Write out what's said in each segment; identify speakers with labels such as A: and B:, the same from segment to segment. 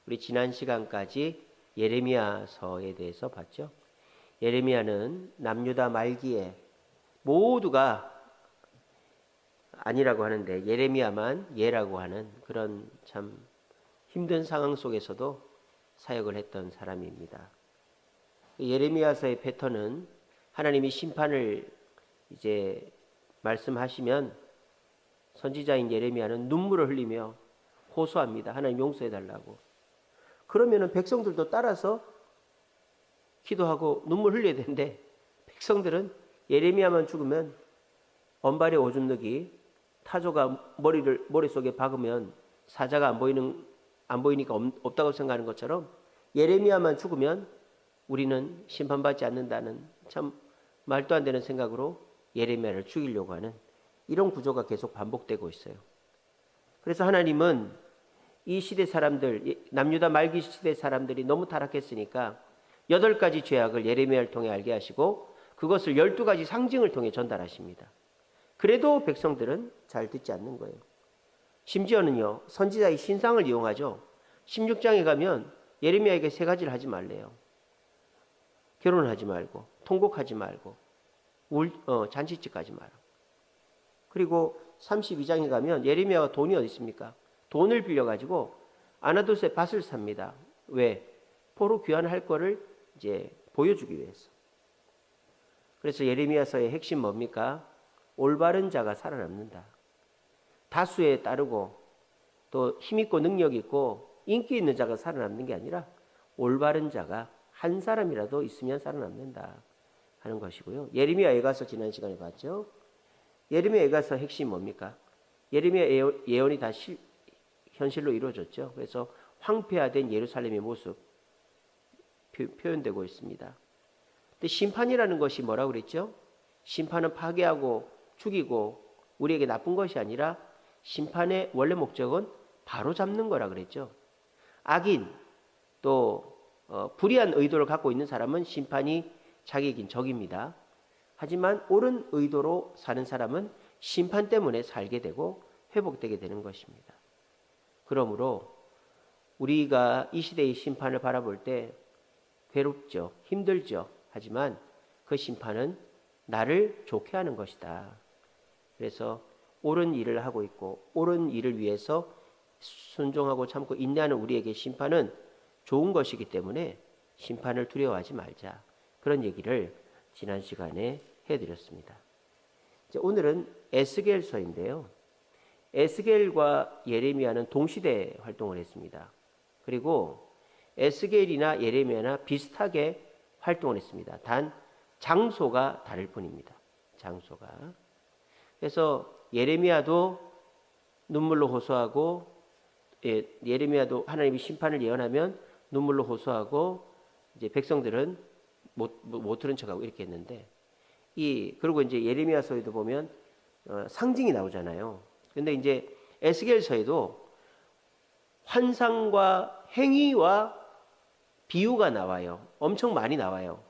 A: 우리 지난 시간까지 예레미야서에 대해서 봤죠. 예레미야는 남유다 말기에 모두가 아니라고 하는데 예레미야만 예라고 하는 그런 참 힘든 상황 속에서도 사역을 했던 사람입니다. 예레미야서의 패턴은 하나님이 심판을 이제 말씀하시면 선지자인 예레미야는 눈물을 흘리며 호소합니다. 하나님 용서해 달라고. 그러면은 백성들도 따라서 기도하고 눈물 흘려야 되는데 백성들은 예레미야만 죽으면 언발에 오줌 넣기, 타조가 머릿속에 박으면 사자가 안 보이니까 없다고 생각하는 것처럼 예레미야만 죽으면 우리는 심판받지 않는다는 참 말도 안 되는 생각으로 예레미야를 죽이려고 하는 이런 구조가 계속 반복되고 있어요. 그래서 하나님은 이 시대 사람들, 남유다 말기 시대 사람들이 너무 타락했으니까 8가지 죄악을 예레미야를 통해 알게 하시고 그것을 12가지 상징을 통해 전달하십니다. 그래도 백성들은 잘 듣지 않는 거예요. 심지어는요, 선지자의 신상을 이용하죠. 16장에 가면 예레미야에게 3가지를 하지 말래요. 결혼하지 말고, 통곡하지 말고, 잔치집 가지 마라. 그리고 32장에 가면 예레미야가 돈이 어디 있습니까? 돈을 빌려가지고 아나돗에 밭을 삽니다. 왜? 포로 귀환할 거를 이제 보여주기 위해서. 그래서 예레미야서의 핵심 뭡니까? 올바른 자가 살아남는다. 다수에 따르고 또 힘있고 능력 있고 인기 있는 자가 살아남는 게 아니라 올바른 자가 한 사람이라도 있으면 살아남는다 하는 것이고요. 예레미야에 가서 지난 시간에 봤죠. 예레미야에 가서 핵심이 뭡니까? 예레미야 예언이 다 현실로 이루어졌죠. 그래서 황폐화된 예루살렘의 모습 표현되고 있습니다. 근데 심판이라는 것이 뭐라고 그랬죠? 심판은 파괴하고 죽이고 우리에게 나쁜 것이 아니라 심판의 원래 목적은 바로 잡는 거라 그랬죠. 악인 또 불의한 의도를 갖고 있는 사람은 심판이 자기에겐 적입니다. 하지만 옳은 의도로 사는 사람은 심판 때문에 살게 되고 회복되게 되는 것입니다. 그러므로 우리가 이 시대의 심판을 바라볼 때 괴롭죠, 힘들죠. 하지만 그 심판은 나를 좋게 하는 것이다. 그래서 옳은 일을 하고 있고 옳은 일을 위해서 순종하고 참고 인내하는 우리에게 심판은 좋은 것이기 때문에 심판을 두려워하지 말자. 그런 얘기를 지난 시간에 해드렸습니다. 오늘은 에스겔서인데요. 에스겔과 예레미야는 동시대 활동을 했습니다. 그리고 에스겔이나 예레미야나 비슷하게 활동을 했습니다. 단 장소가 다를 뿐입니다. 장소가. 그래서 예레미야도 눈물로 호소하고 예레미야도 하나님이 심판을 예언하면 눈물로 호소하고 이제 백성들은 못 들은 척하고 이렇게 했는데 그리고 이제 예레미야서에도 보면 상징이 나오잖아요. 근데 이제 에스겔서에도 환상과 행위와 비유가 나와요. 엄청 많이 나와요.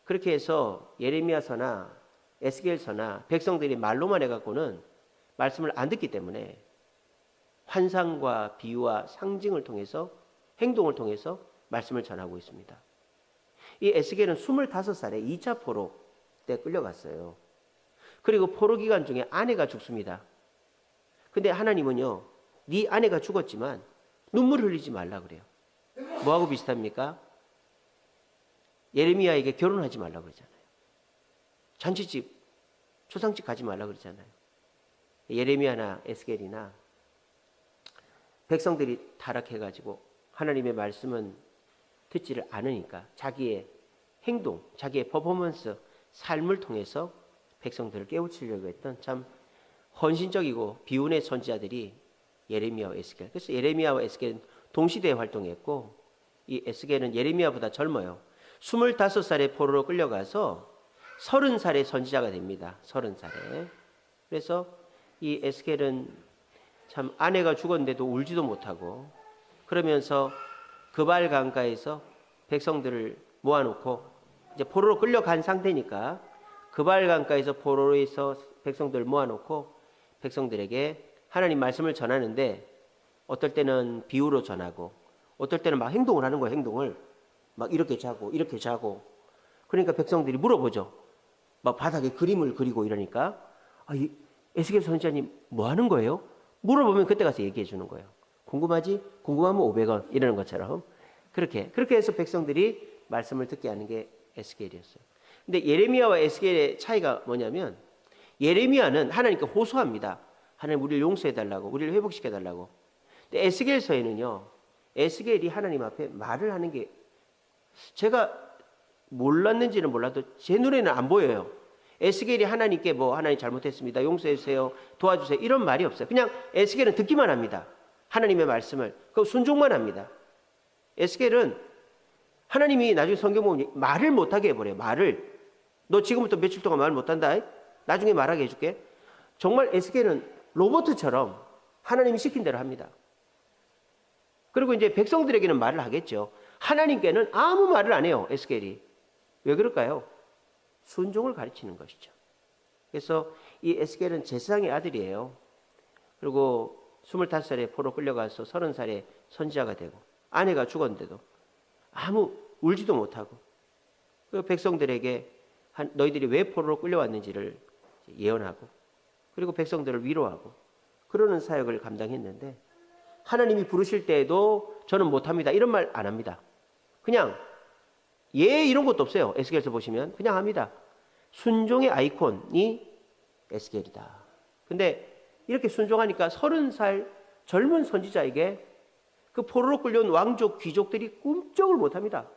A: 그렇게 해서 예레미야서나 에스겔서나 백성들이 말로만 해갖고는 말씀을 안 듣기 때문에 환상과 비유와 상징을 통해서 행동을 통해서 말씀을 전하고 있습니다. 이 에스겔은 25살에 2차 포로 때 끌려갔어요. 그리고 포로 기간 중에 아내가 죽습니다. 근데 하나님은요, 네 아내가 죽었지만 눈물 흘리지 말라 그래요. 뭐하고 비슷합니까? 예레미야에게 결혼하지 말라 그러잖아요. 잔치집, 초상집 가지 말라 그러잖아요. 예레미야나 에스겔이나 백성들이 타락해가지고 하나님의 말씀은 듣지를 않으니까 자기의 행동, 자기의 퍼포먼스, 삶을 통해서 백성들을 깨우치려고 했던 참 헌신적이고 비운의 선지자들이 예레미야와 에스겔. 그래서 예레미야와 에스겔은 동시대에 활동했고 이 에스겔은 예레미야보다 젊어요. 25살에 포로로 끌려가서 30살에 선지자가 됩니다. 30살에. 그래서 이 에스겔은 참 아내가 죽었는데도 울지도 못하고 그러면서 그발 강가에서 백성들을 모아놓고 이제 포로로 끌려간 상태니까 그발 강가에서 포로에서 백성들을 모아놓고 백성들에게 하나님 말씀을 전하는데 어떨 때는 비유로 전하고 어떨 때는 막 행동을 하는 거예요. 행동을 막 이렇게 자고 이렇게 자고. 그러니까 백성들이 물어보죠. 막 바닥에 그림을 그리고 이러니까 이 에스겔 선지자님 뭐 하는 거예요? 물어보면 그때 가서 얘기해 주는 거예요. 궁금하지? 궁금하면 500원 이러는 것처럼 그렇게 해서 백성들이 말씀을 듣게 하는 게 에스겔이었어요. 근데 예레미야와 에스겔의 차이가 뭐냐면 예레미야는 하나님께 호소합니다. 하나님 우리를 용서해 달라고, 우리를 회복시켜 달라고. 근데 에스겔서에는요, 에스겔이 하나님 앞에 말을 하는 게 제가 몰랐는지는 몰라도 제 눈에는 안 보여요. 에스겔이 하나님께 뭐 하나님 잘못했습니다, 용서해 주세요, 도와주세요 이런 말이 없어요. 그냥 에스겔은 듣기만 합니다. 하나님의 말씀을 그 순종만 합니다. 에스겔은 하나님이 나중에 성경 보면 말을 못하게 해버려요. 말을 너 지금부터 며칠 동안 말 못한다, 나중에 말하게 해줄게. 정말 에스겔은 로봇처럼 하나님이 시킨 대로 합니다. 그리고 이제 백성들에게는 말을 하겠죠. 하나님께는 아무 말을 안 해요. 에스겔이. 왜 그럴까요? 순종을 가르치는 것이죠. 그래서 이 에스겔은 제사장의 아들이에요. 그리고 25살에 포로 끌려가서 30살에 선지자가 되고 아내가 죽었는데도 아무 울지도 못하고 그 백성들에게 너희들이 왜 포로로 끌려왔는지를 예언하고 그리고 백성들을 위로하고 그러는 사역을 감당했는데 하나님이 부르실 때에도 저는 못합니다 이런 말 안 합니다. 그냥 예 이런 것도 없어요. 에스겔에서 보시면 그냥 합니다. 순종의 아이콘이 에스겔이다. 근데 이렇게 순종하니까 30살 젊은 선지자에게 그 포로로 끌려온 왕족 귀족들이 꿈쩍을 못합니다.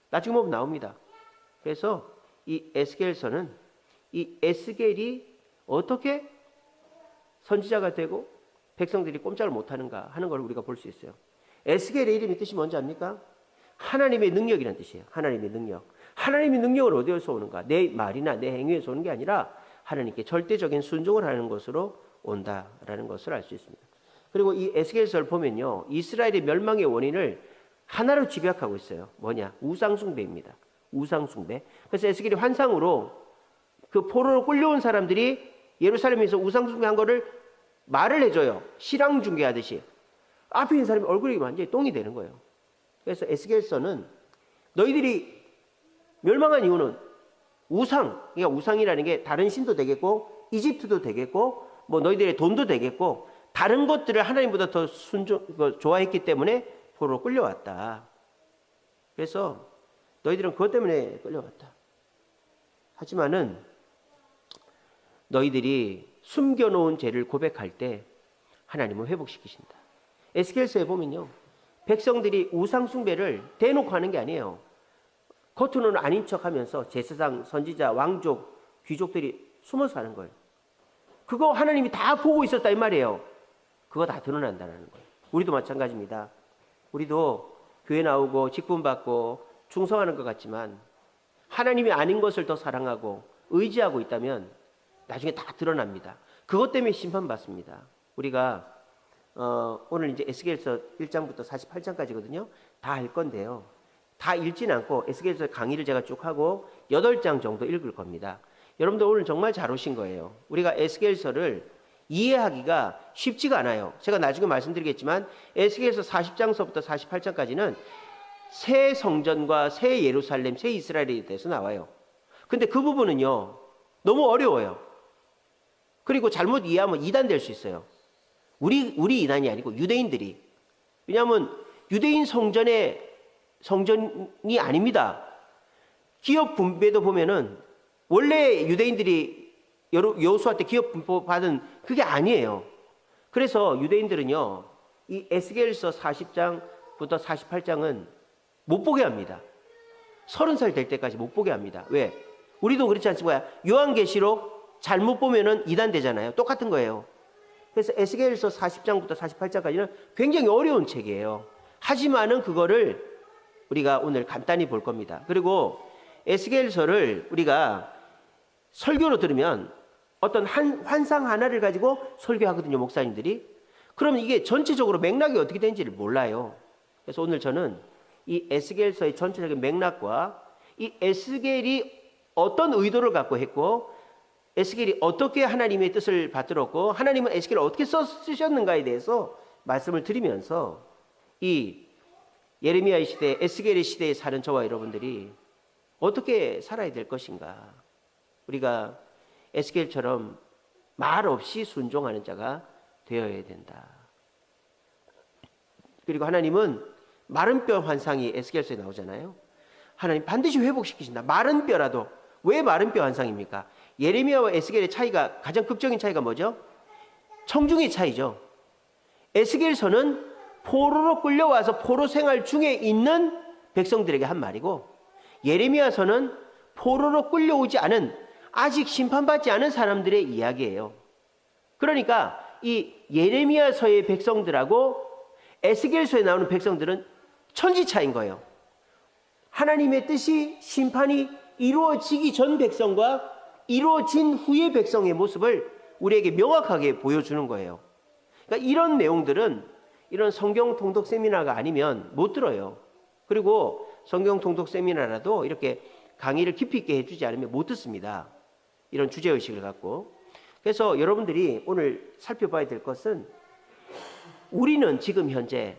A: 나중에 보면 나옵니다. 그래서 이 에스겔서는 이 에스겔이 어떻게 선지자가 되고 백성들이 꼼짝을 못하는가 하는 걸 우리가 볼 수 있어요. 에스겔의 이름이 뜻이 뭔지 압니까? 하나님의 능력이라는 뜻이에요. 하나님의 능력. 하나님의 능력은 어디에서 오는가? 내 말이나 내 행위에서 오는 게 아니라 하나님께 절대적인 순종을 하는 것으로 온다라는 것을 알 수 있습니다. 그리고 이 에스겔서를 보면요, 이스라엘의 멸망의 원인을 하나로 집약하고 있어요. 뭐냐? 우상숭배입니다. 우상숭배. 그래서 에스겔이 환상으로 그 포로로 끌려온 사람들이 예루살렘에서 우상숭배한 거를 말을 해줘요. 실황 중계하듯이. 앞에 있는 사람이 얼굴이 완전히 똥이 되는 거예요. 그래서 에스겔서는 너희들이 멸망한 이유는 우상, 그러니까 우상이라는 게 다른 신도 되겠고 이집트도 되겠고 뭐 너희들의 돈도 되겠고 다른 것들을 하나님보다 더 좋아했기 때문에 포로로 끌려왔다. 그래서 너희들은 그것 때문에 끌려왔다. 하지만은 너희들이 숨겨놓은 죄를 고백할 때 하나님은 회복시키신다. 에스겔서에 보면요, 백성들이 우상숭배를 대놓고 하는 게 아니에요. 겉으로는 아닌 척하면서 제사장, 선지자, 왕족, 귀족들이 숨어서 하는 거예요. 그거 하나님이 다 보고 있었다 이 말이에요. 그거 다 드러난다는 거예요. 우리도 마찬가지입니다. 우리도 교회 나오고 직분 받고 충성하는 것 같지만 하나님이 아닌 것을 더 사랑하고 의지하고 있다면 나중에 다 드러납니다. 그것 때문에 심판받습니다. 우리가 오늘 이제 에스겔서 1장부터 48장까지거든요. 다 할 건데요. 다 읽진 않고 에스겔서 강의를 제가 쭉 하고 8장 정도 읽을 겁니다. 여러분들 오늘 정말 잘 오신 거예요. 우리가 에스겔서를 이해하기가 쉽지가 않아요. 제가 나중에 말씀드리겠지만 에스겔서 40장서부터 48장까지는 새 성전과 새 예루살렘, 새 이스라엘에 대해서 나와요. 근데 그 부분은요, 너무 어려워요. 그리고 잘못 이해하면 이단 될 수 있어요. 우리 이단이 아니고 유대인들이. 왜냐하면 유대인 성전이 아닙니다. 기업 분배도 보면은 원래 유대인들이 여호수아 때 기업 분배 받은 그게 아니에요. 그래서 유대인들은요, 이 에스겔서 40장부터 48장은 못 보게 합니다. 30살 될 때까지 못 보게 합니다. 왜? 우리도 그렇지 않습니까? 요한계시록 잘못 보면은 이단 되잖아요. 똑같은 거예요. 그래서 에스겔서 40장부터 48장까지는 굉장히 어려운 책이에요. 하지만은 그거를 우리가 오늘 간단히 볼 겁니다. 그리고 에스겔서를 우리가 설교로 들으면 어떤 환상 하나를 가지고 설교하거든요, 목사님들이. 그러면 이게 전체적으로 맥락이 어떻게 되는지를 몰라요. 그래서 오늘 저는 이 에스겔서의 전체적인 맥락과 이 에스겔이 어떤 의도를 갖고 했고 에스겔이 어떻게 하나님의 뜻을 받들었고 하나님은 에스겔을 어떻게 쓰셨는가에 대해서 말씀을 드리면서 이 예레미야의 시대, 에스겔의 시대에 사는 저와 여러분들이 어떻게 살아야 될 것인가? 우리가 에스겔처럼 말 없이 순종하는 자가 되어야 된다. 그리고 하나님은 마른 뼈 환상이 에스겔서에 나오잖아요. 하나님 반드시 회복시키신다. 마른 뼈라도. 왜 마른 뼈 환상입니까? 예레미야와 에스겔의 차이가, 가장 극적인 차이가 뭐죠? 청중의 차이죠. 에스겔서는 포로로 끌려와서 포로 생활 중에 있는 백성들에게 한 말이고, 예레미야서는 포로로 끌려오지 않은, 아직 심판받지 않은 사람들의 이야기예요. 그러니까 이 예레미야서의 백성들하고 에스겔서에 나오는 백성들은 천지차이인 거예요. 하나님의 뜻이, 심판이 이루어지기 전 백성과 이루어진 후의 백성의 모습을 우리에게 명확하게 보여주는 거예요. 그러니까 이런 내용들은 이런 성경 통독 세미나가 아니면 못 들어요. 그리고 성경 통독 세미나라도 이렇게 강의를 깊이 있게 해주지 않으면 못 듣습니다. 이런 주제의식을 갖고. 그래서 여러분들이 오늘 살펴봐야 될 것은, 우리는 지금 현재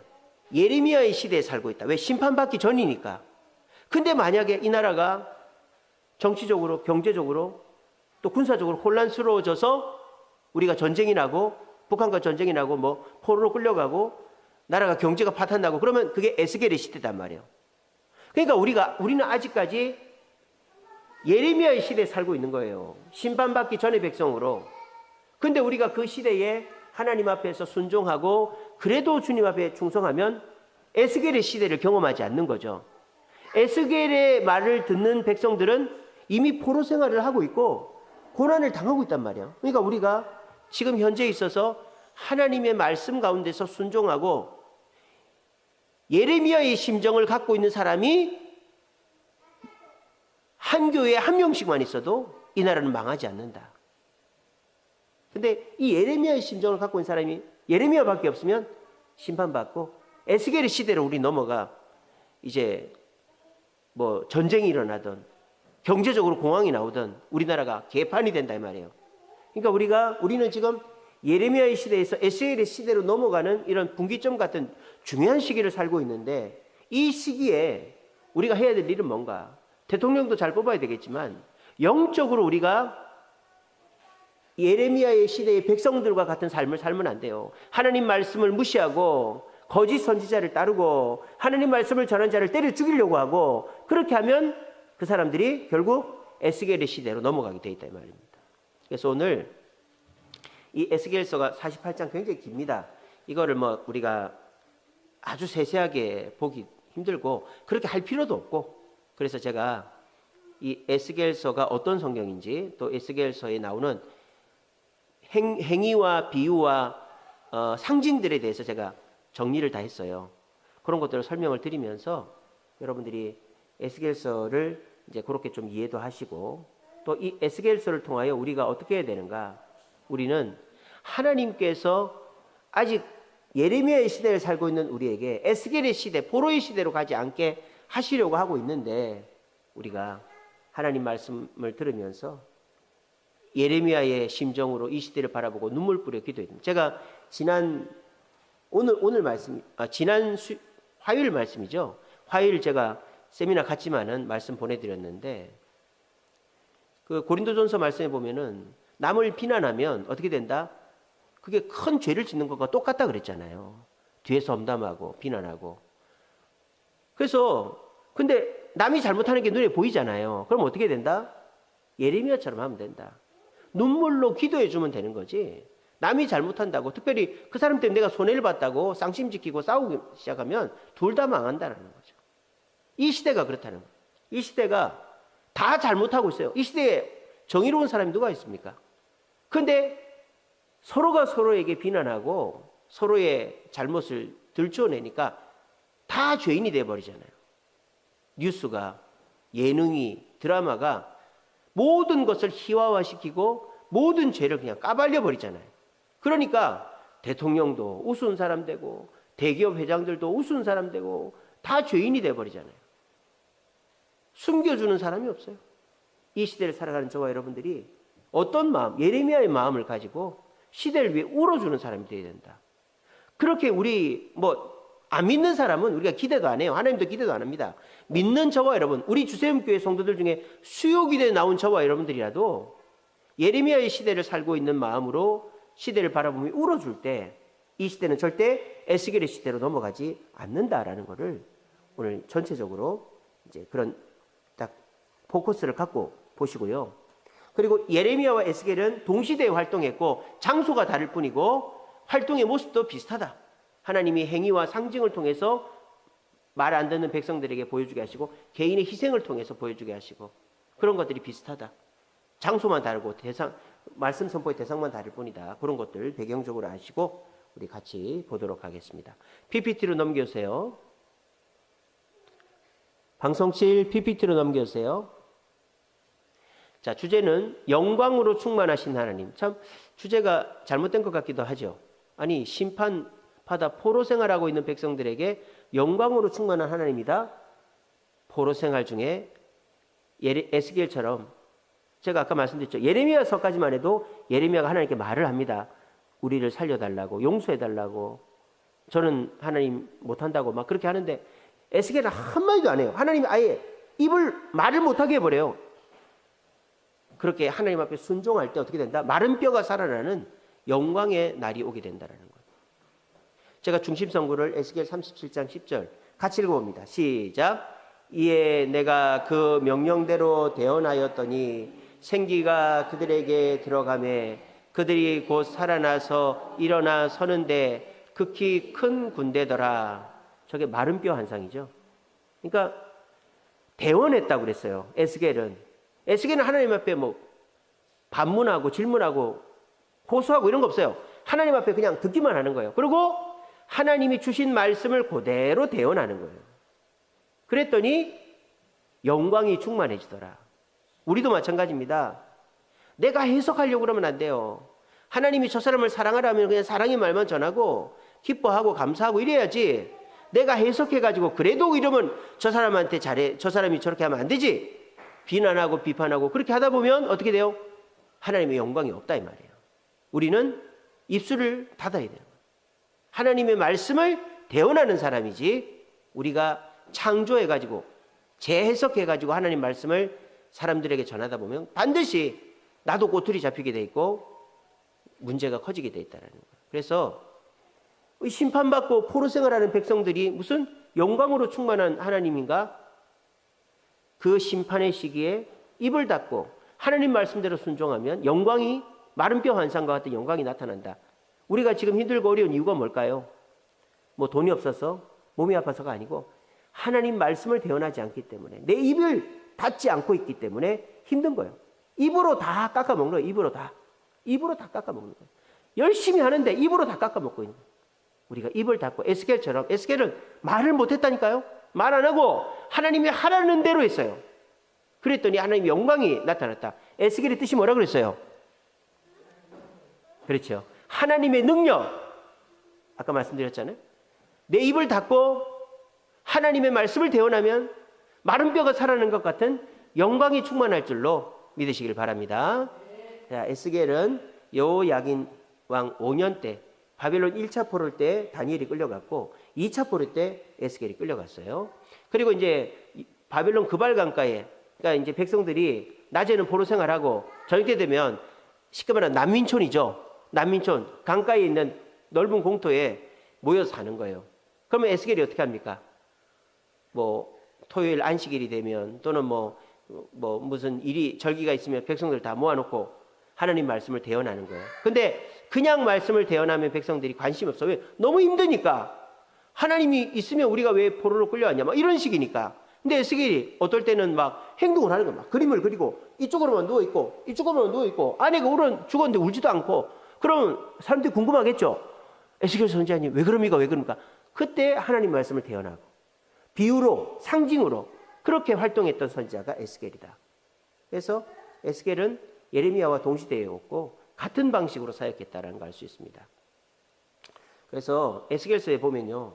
A: 예레미야의 시대에 살고 있다. 왜? 심판받기 전이니까. 근데 만약에 이 나라가 정치적으로, 경제적으로, 또 군사적으로 혼란스러워져서 우리가 전쟁이 나고, 북한과 전쟁이 나고, 뭐 포로로 끌려가고, 나라가 경제가 파탄나고, 그러면 그게 에스겔의 시대단 말이에요. 그러니까 우리는 아직까지 예레미야의 시대에 살고 있는 거예요. 심판받기 전의 백성으로. 근데 우리가 그 시대에 하나님 앞에서 순종하고 그래도 주님 앞에 충성하면 에스겔의 시대를 경험하지 않는 거죠. 에스겔의 말을 듣는 백성들은 이미 포로 생활을 하고 있고 고난을 당하고 있단 말이에요. 그러니까 우리가 지금 현재 있어서 하나님의 말씀 가운데서 순종하고 예레미야의 심정을 갖고 있는 사람이 한 교회에 한 명씩만 있어도 이 나라는 망하지 않는다. 근데 이 예레미야의 심정을 갖고 있는 사람이 예레미야밖에 없으면 심판받고, 에스겔의 시대로 우리 넘어가 이제 뭐 전쟁이 일어나든 경제적으로 공황이 나오든 우리나라가 개판이 된다 이 말이에요. 그러니까 우리는 지금 예레미야의 시대에서 에스겔의 시대로 넘어가는 이런 분기점 같은 중요한 시기를 살고 있는데, 이 시기에 우리가 해야 될 일은 뭔가? 대통령도 잘 뽑아야 되겠지만 영적으로 우리가 예레미야의 시대의 백성들과 같은 삶을 살면 안 돼요. 하나님 말씀을 무시하고 거짓 선지자를 따르고 하나님 말씀을 전한 자를 때려 죽이려고 하고, 그렇게 하면 그 사람들이 결국 에스겔의 시대로 넘어가게 돼 있다 이 말입니다. 그래서 오늘 이 에스겔서가 48장 굉장히 깁니다. 이거를 뭐 우리가 아주 세세하게 보기 힘들고 그렇게 할 필요도 없고, 그래서 제가 이 에스겔서가 어떤 성경인지, 또 에스겔서에 나오는 행위와 비유와 상징들에 대해서 제가 정리를 다 했어요. 그런 것들을 설명을 드리면서 여러분들이 에스겔서를 이제 그렇게 좀 이해도 하시고, 또 이 에스겔서를 통하여 우리가 어떻게 해야 되는가? 우리는 하나님께서 아직 예레미야의 시대를 살고 있는 우리에게 에스겔의 시대, 포로의 시대로 가지 않게 하시려고 하고 있는데, 우리가 하나님 말씀을 들으면서 예레미야의 심정으로 이 시대를 바라보고 눈물 뿌려 기도해야 됩니다. 제가 오늘 말씀, 지난 화요일 말씀이죠. 화요일 제가 세미나 갔지만은 말씀 보내드렸는데, 그 고린도전서 말씀에 보면은 남을 비난하면 어떻게 된다? 그게 큰 죄를 짓는 것과 똑같다 그랬잖아요. 뒤에서 험담하고 비난하고. 그래서 근데 남이 잘못하는 게 눈에 보이잖아요. 그럼 어떻게 된다? 예레미야처럼 하면 된다. 눈물로 기도해 주면 되는 거지. 남이 잘못한다고, 특별히 그 사람 때문에 내가 손해를 봤다고 쌍심 지키고 싸우기 시작하면 둘 다 망한다는 거죠. 이 시대가 그렇다는 거예요. 이 시대가 다 잘못하고 있어요. 이 시대에 정의로운 사람이 누가 있습니까? 근데 서로가 서로에게 비난하고 서로의 잘못을 들춰내니까 다 죄인이 돼버리잖아요. 뉴스가, 예능이, 드라마가 모든 것을 희화화시키고 모든 죄를 그냥 까발려 버리잖아요. 그러니까 대통령도 우스운 사람 되고 대기업 회장들도 우스운 사람 되고 다 죄인이 돼버리잖아요. 숨겨주는 사람이 없어요. 이 시대를 살아가는 저와 여러분들이 어떤 마음, 예레미야의 마음을 가지고 시대를 위해 울어주는 사람이 되어야 된다. 그렇게 우리 안 믿는 사람은 우리가 기대도 안 해요. 하나님도 기대도 안 합니다. 믿는 저와 여러분, 우리 주세음교회 성도들 중에 수요기대에 나온 저와 여러분들이라도 예레미야의 시대를 살고 있는 마음으로 시대를 바라보며 울어줄 때 이 시대는 절대 에스겔의 시대로 넘어가지 않는다라는 것을 오늘 전체적으로 이제 그런 딱 포커스를 갖고 보시고요. 그리고 예레미야와 에스겔은 동시대에 활동했고 장소가 다를 뿐이고 활동의 모습도 비슷하다. 하나님이 행위와 상징을 통해서 말 안 듣는 백성들에게 보여주게 하시고 개인의 희생을 통해서 보여주게 하시고 그런 것들이 비슷하다. 장소만 다르고 말씀 선포의 대상만 다를 뿐이다. 그런 것들 배경적으로 아시고 우리 같이 보도록 하겠습니다. PPT로 넘겨주세요. 방송실 PPT로 넘겨주세요. 자, 주제는 영광으로 충만하신 하나님. 참 주제가 잘못된 것 같기도 하죠. 아니, 심판받아 포로 생활하고 있는 백성들에게 영광으로 충만한 하나님이다. 포로 생활 중에 에스겔처럼 제가 아까 말씀드렸죠. 예레미야서까지만 해도 예레미야가 하나님께 말을 합니다. 우리를 살려달라고, 용서해달라고. 저는 하나님 못한다고 막 그렇게 하는데 에스겔은 한마디도 안 해요. 하나님이 아예 말을 못하게 해버려요. 그렇게 하나님 앞에 순종할 때 어떻게 된다? 마른 뼈가 살아나는 영광의 날이 오게 된다는 것. 제가 중심 선구를 에스겔 37장 10절 같이 읽어봅니다. 시작. 이에 내가 그 명령대로 대언하였더니 생기가 그들에게 들어가매 그들이 곧 살아나서 일어나 서는데 극히 큰 군대더라. 저게 마른 뼈 한상이죠. 그러니까 대언했다고 그랬어요. 에스겔은 하나님 앞에 뭐 반문하고 질문하고 호소하고 이런 거 없어요. 하나님 앞에 그냥 듣기만 하는 거예요. 그리고 하나님이 주신 말씀을 그대로 대언하는 거예요. 그랬더니 영광이 충만해지더라. 우리도 마찬가지입니다. 내가 해석하려고 그러면 안 돼요. 하나님이 저 사람을 사랑하라면 그냥 사랑의 말만 전하고 기뻐하고 감사하고 이래야지. 내가 해석해가지고 그래도 이러면 저 사람한테 잘해, 저 사람이 저렇게 하면 안 되지. 비난하고 비판하고 그렇게 하다 보면 어떻게 돼요? 하나님의 영광이 없다 이 말이에요. 우리는 입술을 닫아야 돼요. 하나님의 말씀을 대언하는 사람이지 우리가 창조해가지고 재해석해가지고 하나님 말씀을 사람들에게 전하다 보면 반드시 나도 꼬투리 잡히게 돼 있고 문제가 커지게 돼 있다는 거예요. 그래서 심판받고 포로 생활하는 백성들이 무슨 영광으로 충만한 하나님인가? 그 심판의 시기에 입을 닫고 하나님 말씀대로 순종하면 영광이 마른 뼈 환상과 같은 영광이 나타난다. 우리가 지금 힘들고 어려운 이유가 뭘까요? 뭐 돈이 없어서 몸이 아파서가 아니고 하나님 말씀을 대언하지 않기 때문에 내 입을 닫지 않고 있기 때문에 힘든 거예요. 입으로 다 깎아먹는 거예요. 입으로 다 깎아먹는 거예요. 열심히 하는데 입으로 다 깎아먹고 있는 거예요. 우리가 입을 닫고 에스겔은 말을 못했다니까요. 말 안 하고 하나님이 하라는 대로 했어요. 그랬더니 하나님의 영광이 나타났다. 에스겔의 뜻이 뭐라 그랬어요? 그렇죠. 하나님의 능력. 아까 말씀드렸잖아요. 내 입을 닫고 하나님의 말씀을 대언하면 마른 뼈가 살아나는 것 같은 영광이 충만할 줄로 믿으시길 바랍니다. 자, 에스겔은 여호야긴 왕 5년 때 바벨론 1차 포로 때 다니엘이 끌려갔고 2차 포로 때 에스겔이 끌려갔어요. 그리고 이제 바벨론 그발강가에 그러니까 이제 백성들이 낮에는 포로 생활하고 저녁 때 되면 쉽게 말하면 난민촌이죠. 난민촌 강가에 있는 넓은 공터에 모여서 사는 거예요. 그러면 에스겔이 어떻게 합니까? 뭐 토요일 안식일이 되면 또는 뭐 무슨 일이 절기가 있으면 백성들 다 모아놓고 하나님 말씀을 대언하는 거예요. 근데 그냥 말씀을 대언하면 백성들이 관심 없어. 왜? 너무 힘드니까. 하나님이 있으면 우리가 왜 포로로 끌려왔냐? 막 이런 식이니까. 근데 에스겔이 어떨 때는 막 행동을 하는 거야. 막 그림을 그리고 이쪽으로만 누워있고 이쪽으로만 누워있고 아내가 죽었는데 울지도 않고 그러면 사람들이 궁금하겠죠. 에스겔 선지자님 왜 그럽니까? 왜 그럽니까? 그때 하나님 말씀을 대언하고 비유로 상징으로 그렇게 활동했던 선지자가 에스겔이다. 그래서 에스겔은 예레미야와 동시대였고 같은 방식으로 사역했다라는 걸 알 수 있습니다. 그래서 에스겔서에 보면요.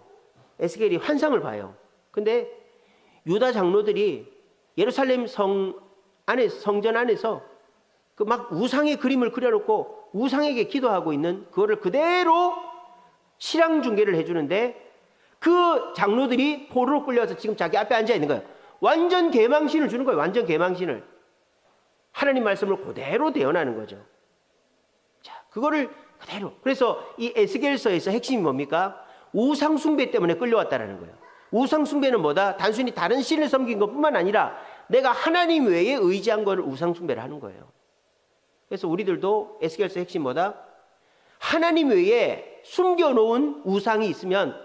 A: 에스겔이 환상을 봐요. 근데 유다 장로들이 예루살렘 성전 안에서 그 막 우상의 그림을 그려놓고 우상에게 기도하고 있는 그거를 그대로 실황 중계를 해주는데 그 장로들이 포로로 끌려와서 지금 자기 앞에 앉아 있는 거예요. 완전 계망신을 주는 거예요. 완전 계망신을. 하나님 말씀을 그대로 대언하는 거죠. 자, 그거를 그대로. 그래서 이 에스겔서에서 핵심이 뭡니까? 우상숭배 때문에 끌려왔다라는 거예요. 우상숭배는 뭐다? 단순히 다른 신을 섬긴 것뿐만 아니라 내가 하나님 외에 의지한 것을 우상숭배를 하는 거예요. 그래서 우리들도 에스겔서 핵심 뭐다? 하나님 외에 숨겨놓은 우상이 있으면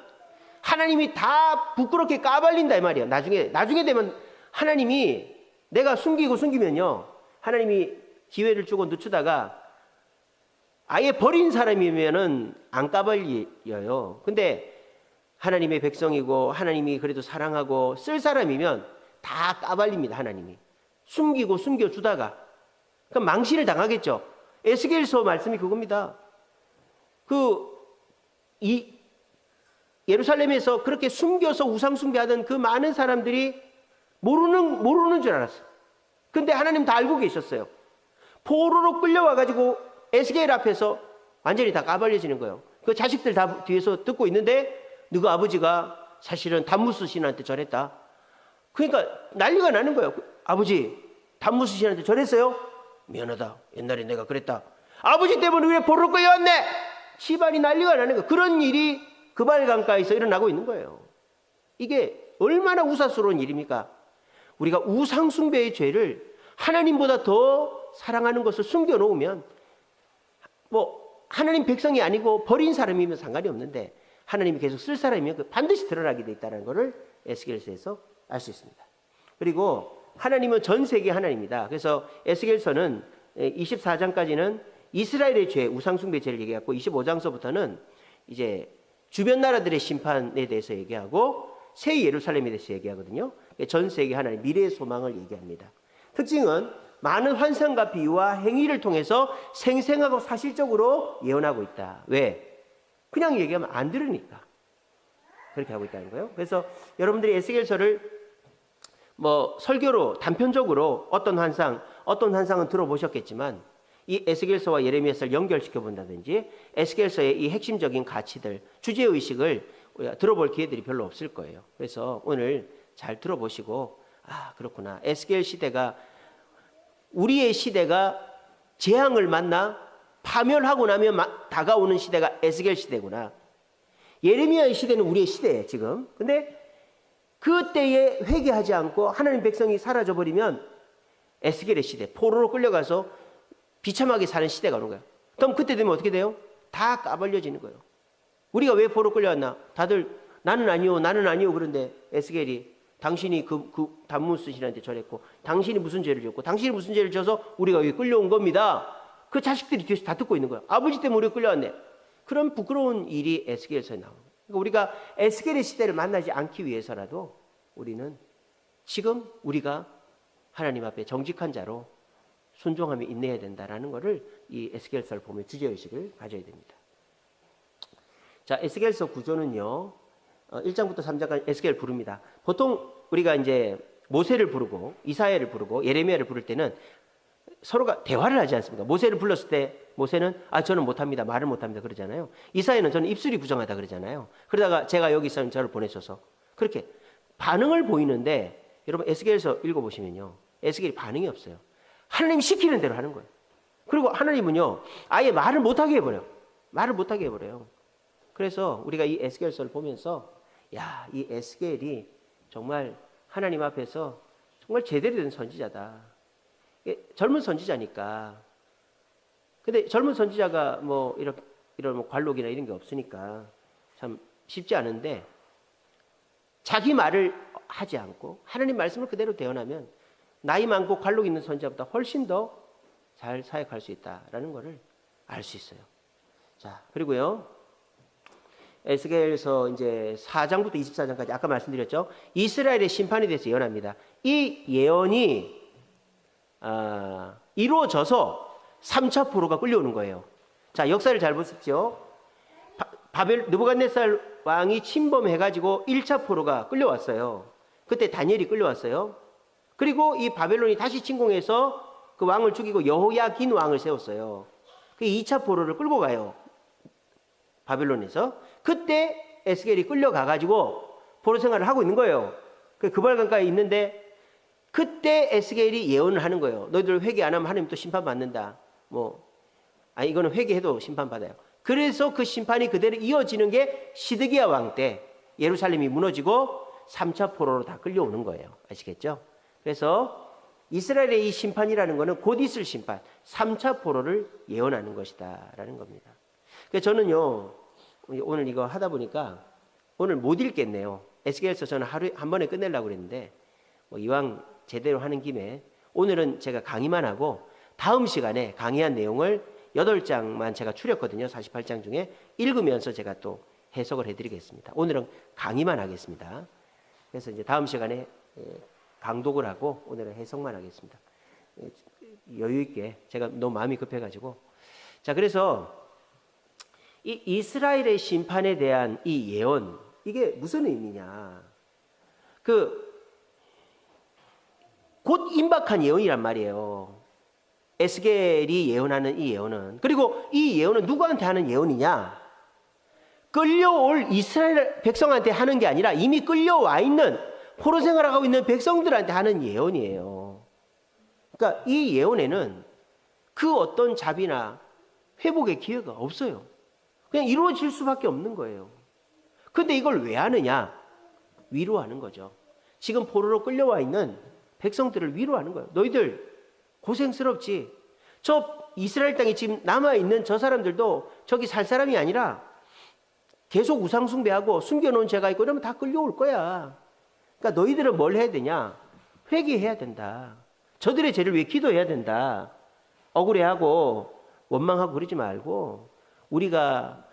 A: 하나님이 다 부끄럽게 까발린다 이 말이에요. 나중에 되면 하나님이 내가 숨기면요, 하나님이 기회를 주고 늦추다가 아예 버린 사람이면은 안 까발려요. 근데 하나님의 백성이고 하나님이 그래도 사랑하고 쓸 사람이면 다 까발립니다. 하나님이 숨겨주다가 그럼 망신을 당하겠죠. 에스겔서 말씀이 그겁니다. 이 예루살렘에서 그렇게 숨겨서 우상 숭배하던 그 많은 사람들이 모르는 줄 알았어요. 근데 하나님 다 알고 계셨어요. 포로로 끌려와가지고 에스겔 앞에서 완전히 다 까발려지는 거예요. 그 자식들 다 뒤에서 듣고 있는데 너희 아버지가 사실은 담무스 신한테 절했다. 그러니까 난리가 나는 거예요. 아버지, 담무스 신한테 절했어요? 미안하다. 옛날에 내가 그랬다. 아버지 때문에 왜 포로로 끌려왔네? 집안이 난리가 나는 거예요. 그런 일이 그발 강가에서 일어나고 있는 거예요. 이게 얼마나 우사스러운 일입니까? 우리가 우상숭배의 죄를 하나님보다 더 사랑하는 것을 숨겨놓으면 하나님 백성이 아니고 버린 사람이면 상관이 없는데 하나님이 계속 쓸 사람이면 반드시 드러나게 돼 있다는 것을 에스겔서에서 알 수 있습니다. 그리고 하나님은 전 세계 하나님입니다. 그래서 에스겔서는 24장까지는 이스라엘의 죄, 우상숭배 죄를 얘기하고 25장서부터는 이제 주변 나라들의 심판에 대해서 얘기하고 새 예루살렘에 대해서 얘기하거든요. 전 세계 하나님, 미래의 소망을 얘기합니다. 특징은 많은 환상과 비유와 행위를 통해서 생생하고 사실적으로 예언하고 있다. 왜? 그냥 얘기하면 안 들으니까 그렇게 하고 있다는 거예요. 그래서 여러분들이 에스겔서를 설교로 단편적으로 어떤 환상은 들어보셨겠지만 이 에스겔서와 예레미야서를 연결시켜 본다든지 에스겔서의 이 핵심적인 가치들, 주제의식을 들어볼 기회들이 별로 없을 거예요. 그래서 오늘 잘 들어보시고 그렇구나. 에스겔 시대가 우리의 시대가 재앙을 만나 파멸하고 나면 다가오는 시대가 에스겔 시대구나. 예레미야의 시대는 우리의 시대예요 지금. 근데 그때에 회개하지 않고 하나님 백성이 사라져버리면 에스겔의 시대, 포로로 끌려가서 비참하게 사는 시대가 오는 거예요. 그럼 그때 되면 어떻게 돼요? 다 까발려지는 거예요. 우리가 왜 포로 끌려왔나? 다들 나는 아니요 그런데 에스겔이 당신이 그 담무스 신한테 절했고 당신이 무슨 죄를 지었고 당신이 무슨 죄를 지어서 우리가 여기 끌려온 겁니다. 그 자식들이 뒤에서 다 듣고 있는 거예요. 아버지 때문에 우리가 끌려왔네. 그런 부끄러운 일이 에스겔서에 나옵니다. 그러니까 우리가 에스겔의 시대를 만나지 않기 위해서라도 우리는 지금 우리가 하나님 앞에 정직한 자로 순종하며 인내해야 된다라는 것을 이 에스겔서를 보면 주제의식을 가져야 됩니다. 자, 에스겔서 구조는요. 1장부터 3장까지 에스겔 부릅니다. 보통 우리가 이제 모세를 부르고 이사야를 부르고 예레미야를 부를 때는 서로가 대화를 하지 않습니까? 모세를 불렀을 때 모세는 저는 못합니다. 말을 못합니다. 그러잖아요. 이사야는 저는 입술이 부정하다 그러잖아요. 그러다가 제가 여기 있으면 저를 보내셔서 그렇게 반응을 보이는데 여러분 에스겔서 읽어보시면요. 에스겔이 반응이 없어요. 하나님 시키는 대로 하는 거예요. 그리고 하나님은요. 아예 말을 못하게 해버려요. 말을 못하게 해버려요. 그래서 우리가 이 에스겔서를 보면서 이 에스겔이 정말 하나님 앞에서 정말 제대로 된 선지자다. 젊은 선지자니까. 근데 젊은 선지자가 이런 관록이나 이런 게 없으니까 참 쉽지 않은데 자기 말을 하지 않고 하나님 말씀을 그대로 대언하면 나이 많고 관록 있는 선지자보다 훨씬 더 잘 사역할 수 있다라는 것을 알 수 있어요. 자, 그리고요. 에스겔서 이제 4장부터 24장까지 아까 말씀드렸죠. 이스라엘의 심판에 대해서 예언합니다. 이 예언이 이루어져서 3차 포로가 끌려오는 거예요. 자, 역사를 잘 보십시오. 느부갓네살 왕이 침범해가지고 1차 포로가 끌려왔어요. 그때 다니엘이 끌려왔어요. 그리고 이 바벨론이 다시 침공해서 그 왕을 죽이고 여호야긴 왕을 세웠어요. 그 2차 포로를 끌고 가요. 바벨론에서. 그때 에스겔이 끌려가가지고 포로 생활을 하고 있는 거예요. 그 그발강가에 있는데 그때 에스겔이 예언을 하는 거예요. 너희들 회개 안 하면 하나님 또 심판받는다. 이거는 회개해도 심판받아요. 그래서 그 심판이 그대로 이어지는 게 시드기야 왕 때 예루살렘이 무너지고 3차 포로로 다 끌려오는 거예요. 아시겠죠? 그래서 이스라엘의 이 심판이라는 것은 곧 있을 심판, 3차 포로를 예언하는 것이다 라는 겁니다. 그래서 저는요, 오늘 이거 하다 보니까 오늘 못 읽겠네요. 에스겔서 저는 하루에 한 번에 끝내려고 그랬는데 이왕 제대로 하는 김에 오늘은 제가 강의만 하고 다음 시간에 강의한 내용을 8장만 제가 추렸거든요. 48장 중에 읽으면서 제가 또 해석을 해드리겠습니다. 오늘은 강의만 하겠습니다. 그래서 이제 다음 시간에 강독을 하고 오늘은 해석만 하겠습니다. 여유 있게 제가 너무 마음이 급해가지고 자 그래서 이 이스라엘의 심판에 대한 이 예언 이게 무슨 의미냐? 곧 임박한 예언이란 말이에요. 에스겔이 예언하는 이 예언은 그리고 이 예언은 누구한테 하는 예언이냐? 끌려올 이스라엘 백성한테 하는 게 아니라 이미 끌려와 있는 포로 생활하고 있는 백성들한테 하는 예언이에요. 그러니까 이 예언에는 그 어떤 자비나 회복의 기회가 없어요. 그냥 이루어질 수밖에 없는 거예요. 근데 이걸 왜 하느냐? 위로하는 거죠. 지금 포로로 끌려와 있는 백성들을 위로하는 거예요. 너희들 고생스럽지. 저 이스라엘 땅에 지금 남아있는 저 사람들도 저기 살 사람이 아니라 계속 우상숭배하고 숨겨놓은 죄가 있고 이러면 다 끌려올 거야. 그러니까 너희들은 뭘 해야 되냐? 회개해야 된다. 저들의 죄를 위해 기도해야 된다. 억울해하고 원망하고 그러지 말고 우리가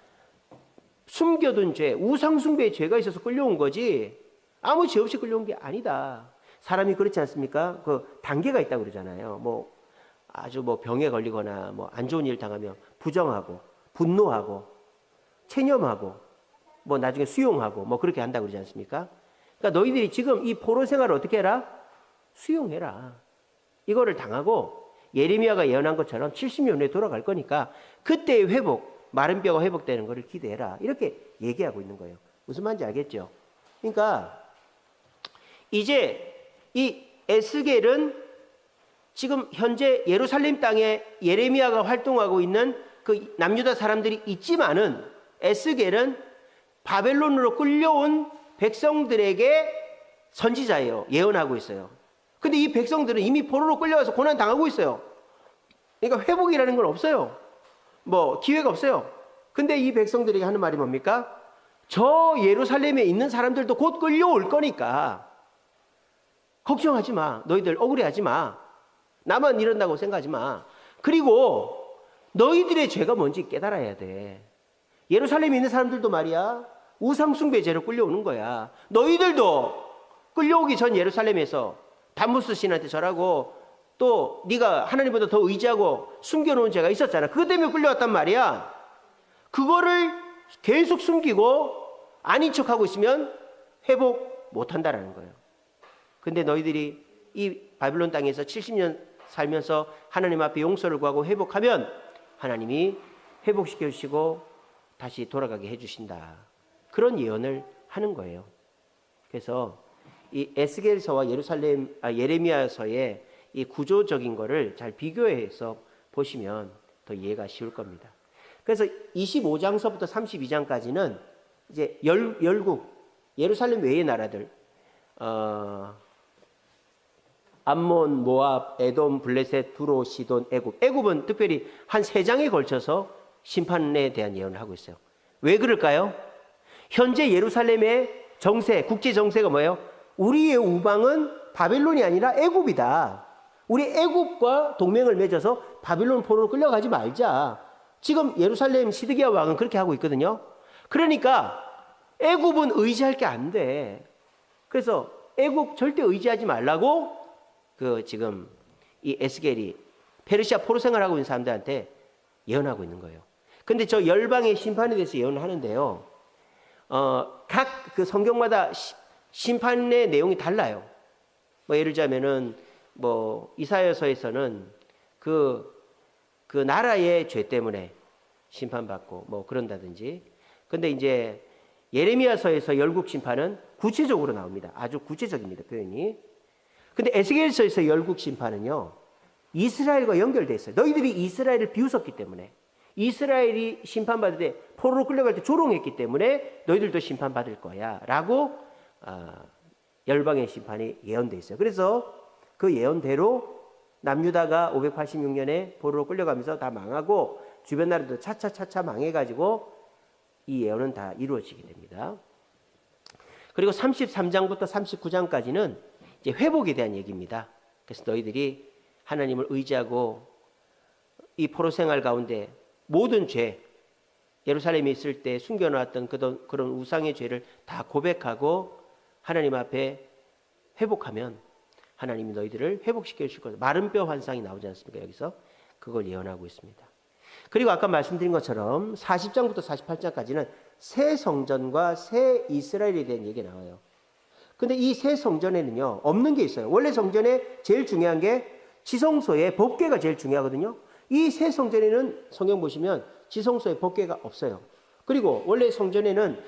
A: 숨겨둔 죄, 우상숭배의 죄가 있어서 끌려온 거지 아무 죄 없이 끌려온 게 아니다. 사람이 그렇지 않습니까? 그 단계가 있다고 그러잖아요. 아주 병에 걸리거나 안 좋은 일 당하면 부정하고 분노하고 체념하고 나중에 수용하고 그렇게 한다고 그러지 않습니까? 그러니까 너희들이 지금 이 포로 생활을 어떻게 해라? 수용해라. 이거를 당하고 예레미야가 예언한 것처럼 70년 후에 돌아갈 거니까 그때의 회복, 마른 뼈가 회복되는 것을 기대해라. 이렇게 얘기하고 있는 거예요. 무슨 말인지 알겠죠? 그러니까 이제 이 에스겔은 지금 현재 예루살렘 땅에 예레미야가 활동하고 있는 그 남유다 사람들이 있지만은 에스겔은 바벨론으로 끌려온 백성들에게 선지자예요. 예언하고 있어요. 근데 이 백성들은 이미 포로로 끌려와서 고난 당하고 있어요. 그러니까 회복이라는 건 없어요. 기회가 없어요. 근데 이 백성들에게 하는 말이 뭡니까? 저 예루살렘에 있는 사람들도 곧 끌려올 거니까 걱정하지 마. 너희들 억울해하지 마. 나만 이런다고 생각하지 마. 그리고 너희들의 죄가 뭔지 깨달아야 돼. 예루살렘에 있는 사람들도 말이야 우상숭배죄로 끌려오는 거야. 너희들도 끌려오기 전 예루살렘에서 담무스 신한테 절하고 또 네가 하나님보다 더 의지하고 숨겨놓은 죄가 있었잖아. 그것 때문에 끌려왔단 말이야. 그거를 계속 숨기고 아닌 척하고 있으면 회복 못한다라는 거예요. 근데 너희들이 이 바빌론 땅에서 70년 살면서 하나님 앞에 용서를 구하고 회복하면 하나님이 회복시켜 주시고 다시 돌아가게 해주신다. 그런 예언을 하는 거예요. 그래서 이 에스겔서와 예레미야서의 이 구조적인 거를 잘 비교해서 보시면 더 이해가 쉬울 겁니다. 그래서 25장서부터 32장까지는 이제 열국 예루살렘 외의 나라들 암몬, 모압, 에돔, 블레셋, 두로, 시돈, 애굽. 애굽은 특별히 한 3장에 걸쳐서 심판에 대한 예언을 하고 있어요. 왜 그럴까요? 현재 예루살렘의 정세, 국제 정세가 뭐예요? 우리의 우방은 바벨론이 아니라 애굽이다. 우리 애굽과 동맹을 맺어서 바벨론 포로로 끌려가지 말자. 지금 예루살렘 시드기야 왕은 그렇게 하고 있거든요. 그러니까 애굽은 의지할 게 안 돼. 그래서 애굽 절대 의지하지 말라고 지금 이 에스겔이 페르시아 포로 생활하고 있는 사람들한테 예언하고 있는 거예요. 근데 저 열방의 심판에 대해서 예언을 하는데요. 각 그 성경마다 심판의 내용이 달라요. 예를 들자면은 이사야서에서는 그 나라의 죄 때문에 심판받고 그런다든지. 근데 이제 예레미야서에서 열국 심판은 구체적으로 나옵니다. 아주 구체적입니다, 표현이. 근데 에스겔서에서 열국 심판은요, 이스라엘과 연결되어 있어요. 너희들이 이스라엘을 비웃었기 때문에, 이스라엘이 심판받을 때, 포로로 끌려갈 때 조롱했기 때문에 너희들도 심판받을 거야 라고 열방의 심판이 예언되어 있어요. 그래서 그 예언대로 남유다가 586년에 포로로 끌려가면서 다 망하고 주변 나라도 차차차차 망해가지고 이 예언은 다 이루어지게 됩니다. 그리고 33장부터 39장까지는 이제 회복에 대한 얘기입니다. 그래서 너희들이 하나님을 의지하고 이 포로 생활 가운데 모든 죄, 예루살렘에 있을 때 숨겨놓았던 그런 우상의 죄를 다 고백하고 하나님 앞에 회복하면 하나님이 너희들을 회복시켜 주실 거다. 마른 뼈 환상이 나오지 않습니까? 여기서 그걸 예언하고 있습니다. 그리고 아까 말씀드린 것처럼 40장부터 48장까지는 새 성전과 새 이스라엘에 대한 얘기가 나와요. 근데 이 새 성전에는요, 없는 게 있어요. 원래 성전에 제일 중요한 게 지성소의 법궤가 제일 중요하거든요. 이 새 성전에는 성경 보시면 지성소의 법궤가 없어요. 그리고 원래 성전에는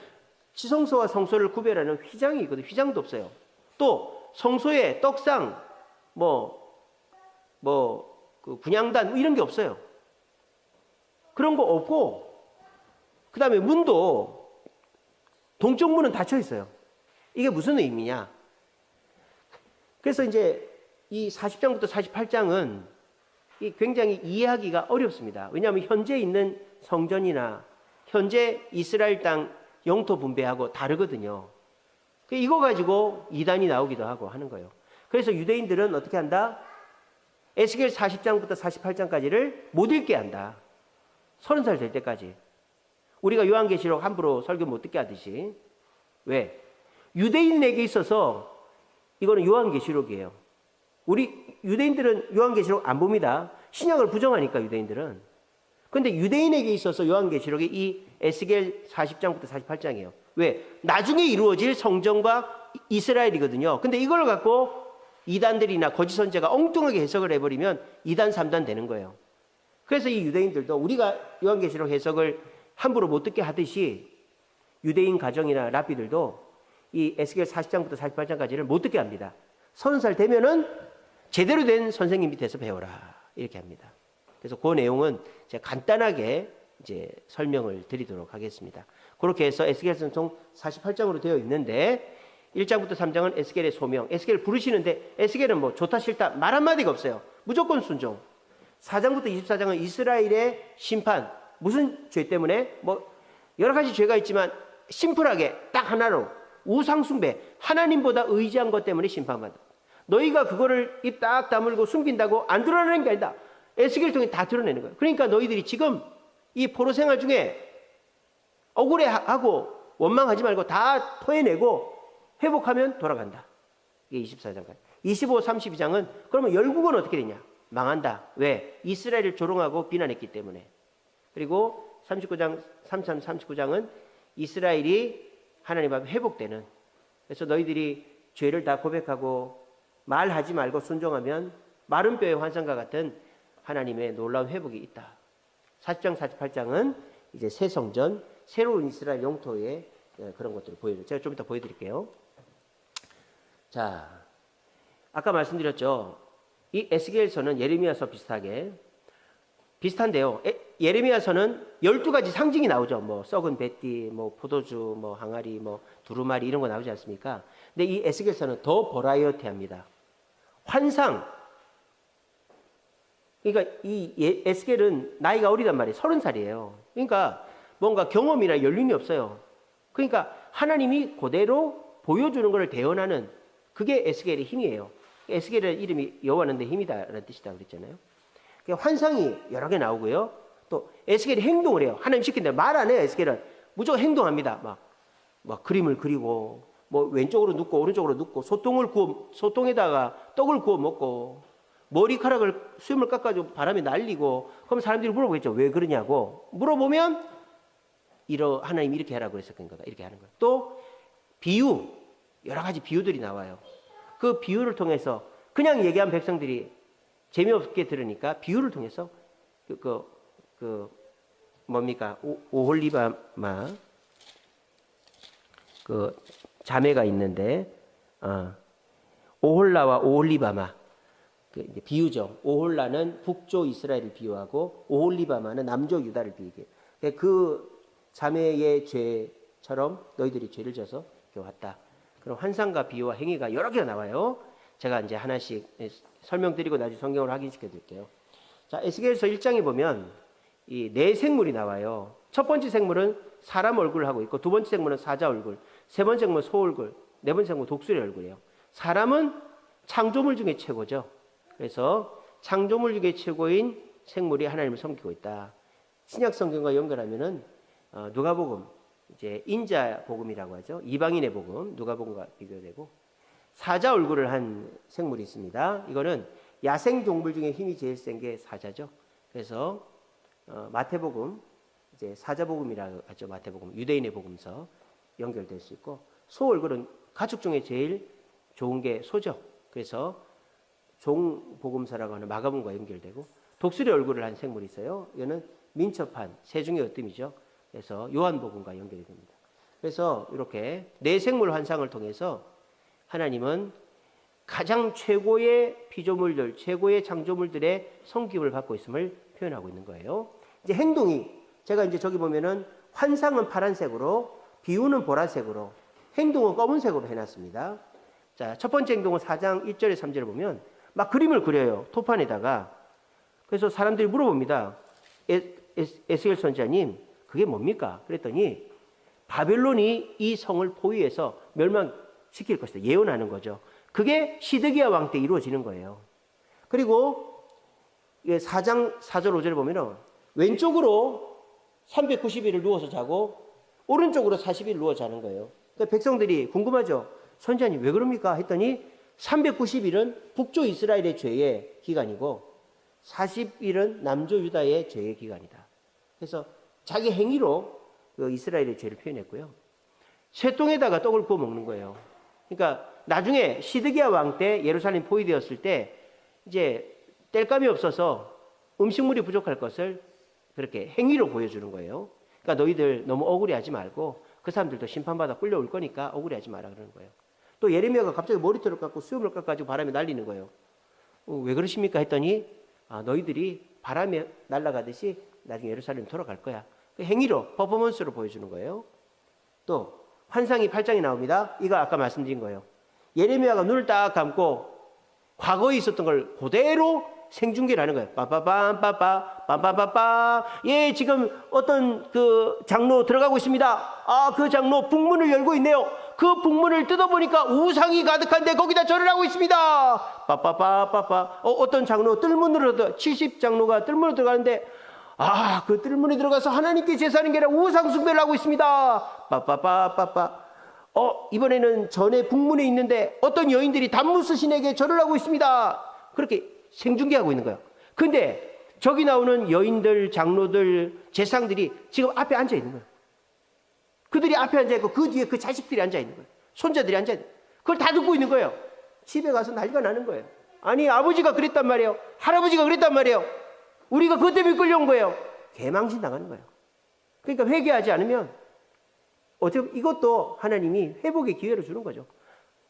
A: 지성소와 성소를 구별하는 휘장이 있거든요. 휘장도 없어요. 또 성소에 떡상, 그 분향단 이런 게 없어요. 그런 거 없고, 그 다음에 문도 동쪽 문은 닫혀 있어요. 이게 무슨 의미냐? 그래서 이제 이 40장부터 48장은 굉장히 이해하기가 어렵습니다. 왜냐하면 현재 있는 성전이나 현재 이스라엘 땅 영토 분배하고 다르거든요. 이거 가지고 이단이 나오기도 하고 하는 거예요. 그래서 유대인들은 어떻게 한다? 에스겔 40장부터 48장까지를 못 읽게 한다. 30살 될 때까지. 우리가 요한계시록 함부로 설교 못 듣게 하듯이. 왜? 유대인에게 있어서 이거는 요한계시록이에요. 우리 유대인들은 요한계시록 안 봅니다. 신약을 부정하니까 유대인들은. 근데 유대인에게 있어서 요한계시록이 이 에스겔 40장부터 48장이에요. 왜? 나중에 이루어질 성전과 이스라엘이거든요. 근데 이걸 갖고 이단들이나 거짓 선지자가 엉뚱하게 해석을 해버리면 2단, 3단 되는 거예요. 그래서 이 유대인들도 우리가 요한계시록 해석을 함부로 못 듣게 하듯이 유대인 가정이나 랍비들도 이 에스겔 40장부터 48장까지를 못 듣게 합니다. 30살 되면은 제대로 된 선생님 밑에서 배워라. 이렇게 합니다. 그래서 그 내용은 제가 간단하게 이제 설명을 드리도록 하겠습니다. 그렇게 해서 에스겔서는 총 48장으로 되어 있는데 1장부터 3장은 에스겔의 소명, 에스겔을 부르시는데 에스겔은 뭐 좋다 싫다 말 한마디가 없어요. 무조건 순종. 4장부터 24장은 이스라엘의 심판, 무슨 죄 때문에 뭐 여러 가지 죄가 있지만 심플하게 딱 하나로 우상 숭배, 하나님보다 의지한 것 때문에 심판받아. 너희가 그거를 입 딱 다물고 숨긴다고 안 드러내는 게 아니다. 에스겔을 통해 다 드러내는 거예요. 그러니까 너희들이 지금 이 포로 생활 중에 억울해하고 원망하지 말고 다 토해내고 회복하면 돌아간다. 이게 24장까지. 25, 32장은 그러면 열국은 어떻게 되냐? 망한다. 왜? 이스라엘을 조롱하고 비난했기 때문에. 그리고 39장은 이스라엘이 하나님 앞에 회복되는. 그래서 너희들이 죄를 다 고백하고 말하지 말고 순종하면 마른 뼈의 환상과 같은 하나님의 놀라운 회복이 있다. 40장, 48장은 이제 새 성전, 새로운 이스라엘 영토의 그런 것들을 보여드려요. 제가 좀 이따 보여드릴게요. 자, 아까 말씀드렸죠. 이 에스겔서는 예레미야서 비슷한데요. 예레미야서는 12가지 상징이 나오죠. 뭐 썩은 뱃띠, 뭐 포도주, 뭐 항아리, 뭐 두루마리 이런 거 나오지 않습니까? 근데 이 에스겔서는 더 버라이어티합니다. 환상. 그러니까 이 에스겔은 나이가 어리단 말이에요. 30살이에요. 그러니까 뭔가 경험이나 연륜이 없어요. 그러니까 하나님이 그대로 보여주는 것을 대언하는 그게 에스겔의 힘이에요. 에스겔의 이름이 여호와는 내 힘이다라는 뜻이다 그랬잖아요. 환상이 여러 개 나오고요. 또 에스겔이 행동을 해요. 하나님 시킨 대로 말 안 해요. 에스겔은 무조건 행동합니다. 막 그림을 그리고 뭐 왼쪽으로 눕고 오른쪽으로 눕고 소통에다가 떡을 구워 먹고 머리카락을 수염을 깎아가지고 바람에 날리고 그럼 사람들이 물어보겠죠. 왜 그러냐고 물어보면 하나님 이렇게 하라고 그랬었던 거다. 이렇게 하는 거예요. 또 비유, 여러 가지 비유들이 나와요. 그 비유를 통해서 그냥 얘기한 백성들이 재미없게 들으니까 비유를 통해서 뭡니까? 오홀리바마 그 자매가 있는데 오홀라와 오홀리바마 그 이제 비유죠. 오홀라는 북쪽 이스라엘을 비유하고 오홀리바마는 남쪽 유다를 비유해요. 그 자매의 죄처럼 너희들이 죄를 져서 이렇게 왔다. 그럼 환상과 비유와 행위가 여러 개가 나와요. 제가 이제 하나씩 설명드리고 나중에 성경으로 확인시켜 드릴게요. 자, 에스겔서 1장에 보면 이 네 생물이 나와요. 첫 번째 생물은 사람 얼굴을 하고 있고, 두 번째 생물은 사자 얼굴, 세 번째 생물은 소 얼굴, 네 번째 생물은 독수리 얼굴이에요. 사람은 창조물 중에 최고죠. 그래서 창조물 중에 최고인 생물이 하나님을 섬기고 있다. 신약 성경과 연결하면은 누가복음, 이제 인자 복음이라고 하죠. 이방인의 복음, 누가복음과 비교되고, 사자 얼굴을 한 생물이 있습니다. 이거는 야생 동물 중에 힘이 제일 센 게 사자죠. 그래서 마태복음, 이제 사자복음이라고 하죠. 마태복음, 유대인의 복음서 연결될 수 있고, 소 얼굴은 가축 중에 제일 좋은 게 소죠. 그래서 종복음서라고 하는 마가복음과 연결되고, 독수리 얼굴을 한 생물이 있어요. 이거는 민첩한 세중의 으뜸이죠. 그래서 요한복음과 연결이 됩니다. 그래서 이렇게 네 생물 환상을 통해서 하나님은 가장 최고의 피조물들, 최고의 창조물들의 성김을 받고 있음을 표현하고 있는 거예요. 이제 행동이, 제가 이제 저기 보면은 환상은 파란색으로, 비유는 보라색으로, 행동은 검은색으로 해놨습니다. 자, 첫 번째 행동은 4장 1절에 3절을 보면 막 그림을 그려요. 토판에다가. 그래서 사람들이 물어봅니다. 에스겔 선지자님, 그게 뭡니까? 그랬더니 바벨론이 이 성을 포위해서 멸망시킬 것이다. 예언하는 거죠. 그게 시드기야 왕 때 이루어지는 거예요. 그리고 4장 4절 5절을 보면 왼쪽으로 390일을 누워서 자고 오른쪽으로 40일 누워 자는 거예요. 그러니까 백성들이 궁금하죠. 선지자님 왜 그럽니까? 했더니 390일은 북쪽 이스라엘의 죄의 기간이고 40일은 남쪽 유다의 죄의 기간이다. 그래서 자기 행위로 그 이스라엘의 죄를 표현했고요. 쇠통에다가 떡을 구워 먹는 거예요. 그러니까 나중에 시드기야 왕 때 예루살렘 포위되었을 때 이제 땔감이 없어서 음식물이 부족할 것을 그렇게 행위로 보여주는 거예요. 그러니까 너희들 너무 억울해하지 말고 그 사람들도 심판받아 끌려올 거니까 억울해하지 마라 그러는 거예요. 또 예레미야가 갑자기 머리털을 깎고 수염을 깎아가지고 바람에 날리는 거예요. 왜 그러십니까? 했더니 너희들이 바람에 날아가듯이 나중에 예루살렘 돌아갈 거야. 그 행위로, 퍼포먼스로 보여주는 거예요. 또 환상이 8장에 나옵니다. 이거 아까 말씀드린 거예요. 예레미야가 눈을 딱 감고 과거에 있었던 걸 그대로 생중계를 하는 거예요. 빠빠빰빠빠 빰빰빠빠. 예, 지금 어떤 그 장로 들어가고 있습니다. 그 장로 북문을 열고 있네요. 그 북문을 뜯어보니까 우상이 가득한데 거기다 절을 하고 있습니다. 빠빠빠빠빠. 어떤 장로 뜰문으로 70장로가 뜰문으로 들어가는데 그 뜰문에 들어가서 하나님께 제사하는 게 아니라 우상 숭배를 하고 있습니다. 빠빠빠빠빠. 이번에는 전에 북문에 있는데 어떤 여인들이 담무스신에게 절을 하고 있습니다. 그렇게 생중계하고 있는 거예요. 근데 저기 나오는 여인들, 장로들, 제상들이 지금 앞에 앉아 있는 거예요. 그들이 앞에 앉아 있고 그 뒤에 그 자식들이 앉아 있는 거예요. 손자들이 앉아 있는 거예요. 그걸 다 듣고 있는 거예요. 집에 가서 난리가 나는 거예요. 아니 아버지가 그랬단 말이에요. 할아버지가 그랬단 말이에요. 우리가 그것 때문에 끌려온 거예요. 개망신 당하는 거예요. 그러니까 회개하지 않으면 어떻게 이것도 하나님이 회복의 기회를 주는 거죠.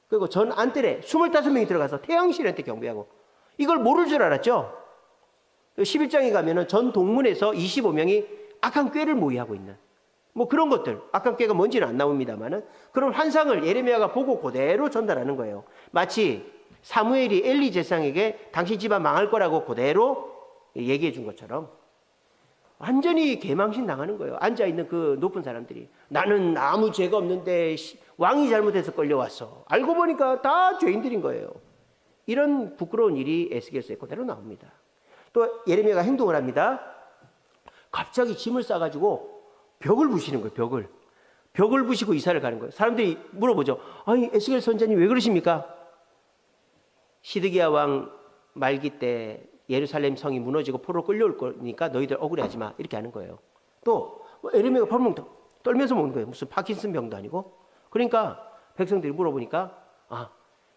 A: 그리고 전 안뜰에 25명이 들어가서 태양신한테 경배하고 이걸 모를 줄 알았죠. 11장에 가면은 전 동문에서 25명이 악한 꾀를 모의하고 있는 뭐 그런 것들, 악한 꾀가 뭔지는 안 나옵니다만은 그런 환상을 예레미야가 보고 그대로 전달하는 거예요. 마치 사무엘이 엘리 제사장에게 당신 집안 망할 거라고 그대로 얘기해 준 것처럼 완전히 개망신 당하는 거예요. 앉아있는 그 높은 사람들이 나는 아무 죄가 없는데 왕이 잘못해서 끌려왔어. 알고 보니까 다 죄인들인 거예요. 이런 부끄러운 일이 에스겔서에 그대로 나옵니다. 또 예레미야가 행동을 합니다. 갑자기 짐을 싸가지고 벽을 부시는 거예요. 벽을 부시고 이사를 가는 거예요. 사람들이 물어보죠. 아니 에스겔 선지자님 왜 그러십니까? 시드기야 왕 말기 때 예루살렘 성이 무너지고 포로로 끌려올 거니까 너희들 억울해하지 마. 이렇게 하는 거예요. 또 예레미야가 밥을 떨면서 먹는 거예요. 무슨 파킨슨 병도 아니고. 그러니까 백성들이 물어보니까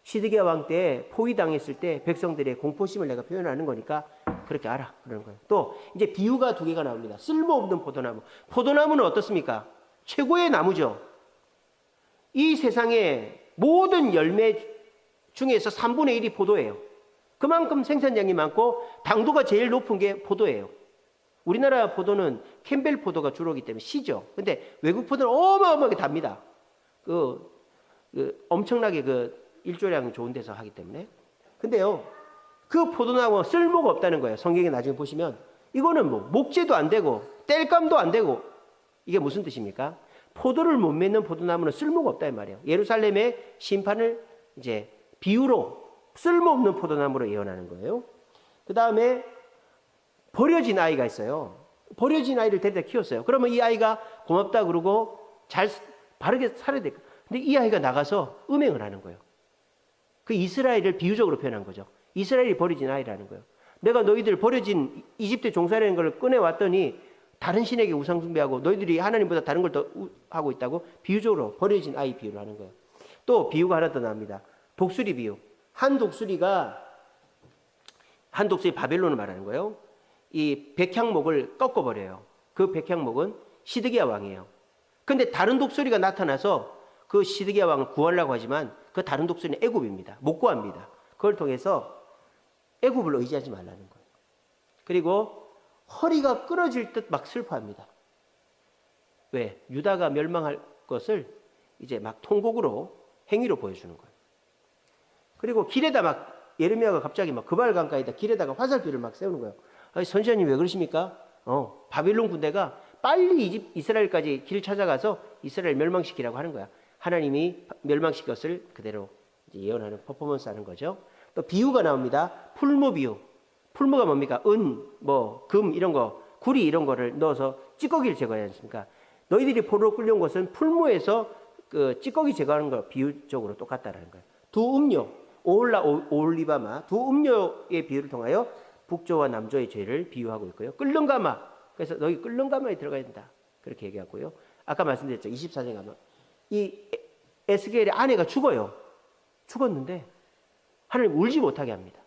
A: 시드기야 왕 때 포위당했을 때 백성들의 공포심을 내가 표현하는 거니까 그렇게 알아. 그러는 거예요. 또 이제 비유가 두 개가 나옵니다. 쓸모없는 포도나무. 포도나무는 어떻습니까? 최고의 나무죠. 이 세상의 모든 열매 중에서 3분의 1이 포도예요. 그만큼 생산량이 많고 당도가 제일 높은 게 포도예요. 우리나라 포도는 캠벨 포도가 주로기 때문에 시죠. 근데 외국 포도는 어마어마하게 답니다. 엄청나게 일조량 좋은 데서 하기 때문에. 근데요, 그 포도나무 쓸모가 없다는 거예요. 성경에 나중에 보시면 이거는 뭐 목재도 안 되고 땔감도 안 되고, 이게 무슨 뜻입니까? 포도를 못 맺는 포도나무는 쓸모가 없다 이 말이에요. 예루살렘의 심판을 이제 비유로 쓸모없는 포도나무로 예언하는 거예요. 그 다음에 버려진 아이가 있어요. 버려진 아이를 데려다 키웠어요. 그러면 이 아이가 고맙다 그러고 바르게 살아야 될 거예요. 근데 이 아이가 나가서 음행을 하는 거예요. 그 이스라엘을 비유적으로 표현한 거죠. 이스라엘이 버려진 아이라는 거예요. 내가 너희들 버려진 이집트 종살이라는 걸 꺼내왔더니 다른 신에게 우상 숭배하고 너희들이 하나님보다 다른 걸 더 하고 있다고 비유적으로 버려진 아이 비유를 하는 거예요. 또 비유가 하나 더 나옵니다. 독수리 비유. 한 독수리 바벨론을 말하는 거예요. 이 백향목을 꺾어버려요. 그 백향목은 시드기야 왕이에요. 근데 다른 독수리가 나타나서 그 시드기야 왕을 구하려고 하지만 그 다른 독수리는 애굽입니다. 못 구합니다. 그걸 통해서 애굽을 의지하지 말라는 거예요. 그리고 허리가 끊어질 듯 막 슬퍼합니다. 왜? 유다가 멸망할 것을 이제 막 통곡으로 행위로 보여주는 거예요. 그리고 길에다 막 예레미야가 갑자기 막 그발 강가에다 길에다가 화살표를 막 세우는 거예요. 아니, 선지자님 왜 그러십니까? 바빌론 군대가 빨리 이스라엘까지 길 찾아가서 이스라엘 멸망시키라고 하는 거야. 하나님이 멸망시킬 것을 그대로 이제 예언하는 퍼포먼스 하는 거죠. 또 비유가 나옵니다. 풀무 비유. 풀무가 뭡니까? 금 이런 거, 구리 이런 거를 넣어서 찌꺼기를 제거하지 않습니까? 너희들이 포로로 끌려온 것은 풀무에서 그 찌꺼기 제거하는 거 비유적으로 똑같다라는 거예요. 두 음료, 오올리바마, 두 음료의 비유를 통하여 북조와 남조의 죄를 비유하고 있고요. 끓는 가마, 그래서 너희 끓는 가마에 들어가야 된다. 그렇게 얘기하고요. 아까 말씀드렸죠. 24장 가마. 이 에스겔의 아내가 죽어요. 죽었는데 하나님 울지 못하게 합니다.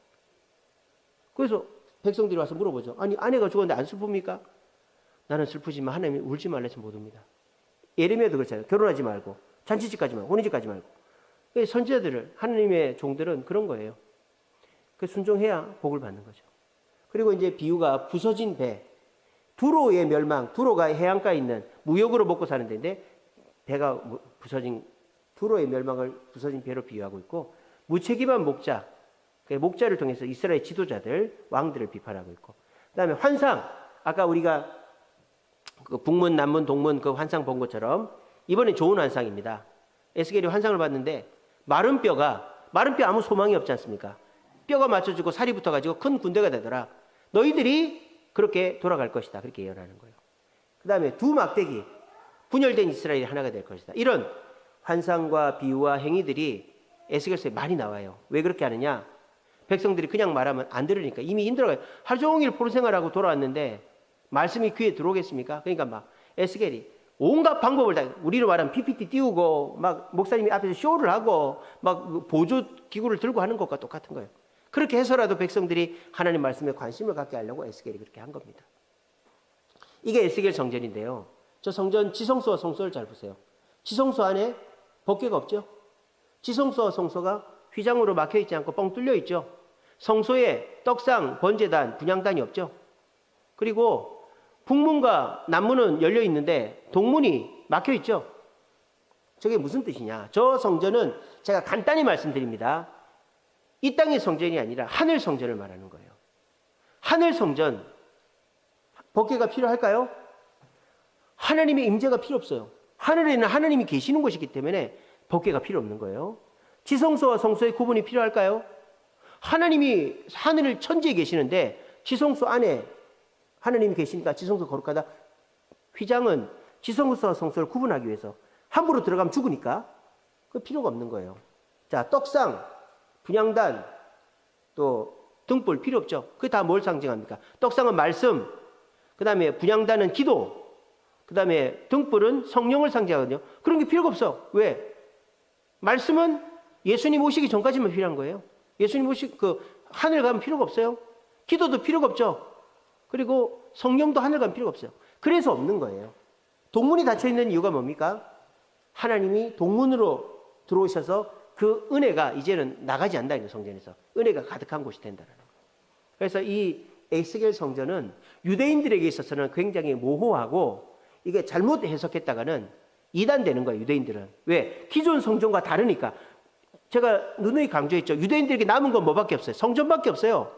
A: 그래서 백성들이 와서 물어보죠. 아니, 아내가 죽었는데 안 슬픕니까? 나는 슬프지만 하나님이 울지 말래서 못 웁니다. 예레미야도 그렇잖아요. 결혼하지 말고, 잔치집 가지 말고, 혼인집 가지 말고. 선지자들을, 하나님의 종들은 그런 거예요. 그 순종해야 복을 받는 거죠. 그리고 이제 비유가 부서진 배, 두로의 멸망, 두로가 해안가에 있는 무역으로 먹고 사는 데인데 배가 부서진, 두로의 멸망을 부서진 배로 비유하고 있고, 무책임한 목자, 목자를 통해서 이스라엘 지도자들, 왕들을 비판하고 있고, 그 다음에 환상, 아까 우리가 그 북문, 남문, 동문 그 환상 본 것처럼 이번엔 좋은 환상입니다. 에스겔이 환상을 봤는데 마른 뼈 아무 소망이 없지 않습니까? 뼈가 맞춰지고 살이 붙어가지고 큰 군대가 되더라. 너희들이 그렇게 돌아갈 것이다. 그렇게 예언하는 거예요. 그 다음에 두 막대기, 분열된 이스라엘이 하나가 될 것이다. 이런 환상과 비유와 행위들이 에스겔서에 많이 나와요. 왜 그렇게 하느냐? 백성들이 그냥 말하면 안 들으니까 이미 힘들어요. 하루 종일 포로 생활하고 돌아왔는데 말씀이 귀에 들어오겠습니까? 그러니까 막 에스겔이 온갖 방법을 다, 우리로 말하면 PPT 띄우고 막 목사님이 앞에서 쇼를 하고 막 보조 기구를 들고 하는 것과 똑같은 거예요. 그렇게 해서라도 백성들이 하나님 말씀에 관심을 갖게 하려고 에스겔이 그렇게 한 겁니다. 이게 에스겔 성전인데요. 저 성전 지성소와 성소를 잘 보세요. 지성소 안에 법궤가 없죠. 지성소와 성소가 휘장으로 막혀 있지 않고 뻥 뚫려 있죠. 성소에 떡상, 번제단, 분향단이 없죠. 그리고 북문과 남문은 열려 있는데 동문이 막혀 있죠. 저게 무슨 뜻이냐? 저 성전은 제가 간단히 말씀드립니다. 이 땅의 성전이 아니라 하늘 성전을 말하는 거예요. 하늘 성전, 법궤가 필요할까요? 하나님의 임재가 필요 없어요. 하늘에는 하나님이 계시는 곳이기 때문에 법궤가 필요 없는 거예요. 지성소와 성소의 구분이 필요할까요? 하나님이 하늘 천지에 계시는데 지성소 안에 하나님이 계시니까 지성소 거룩하다. 휘장은 지성소와 성소를 구분하기 위해서 함부로 들어가면 죽으니까 그 필요가 없는 거예요. 자, 떡상, 분향단, 또 등불 필요 없죠. 그게 다 뭘 상징합니까? 떡상은 말씀, 그 다음에 분향단은 기도, 그 다음에 등불은 성령을 상징하거든요. 그런 게 필요가 없어. 왜? 말씀은 예수님 오시기 전까지만 필요한 거예요. 예수님 하늘 가면 필요가 없어요. 기도도 필요가 없죠. 그리고 성령도 하늘 가면 필요가 없어요. 그래서 없는 거예요. 동문이 닫혀 있는 이유가 뭡니까? 하나님이 동문으로 들어오셔서 그 은혜가 이제는 나가지 않는다. 성전에서 은혜가 가득한 곳이 된다는 거예요. 그래서 이 에스겔 성전은 유대인들에게 있어서는 굉장히 모호하고 이게 잘못 해석했다가는 이단되는 거예요. 유대인들은. 왜? 기존 성전과 다르니까. 제가 누누이 강조했죠. 유대인들에게 남은 건 뭐밖에 없어요? 성전밖에 없어요.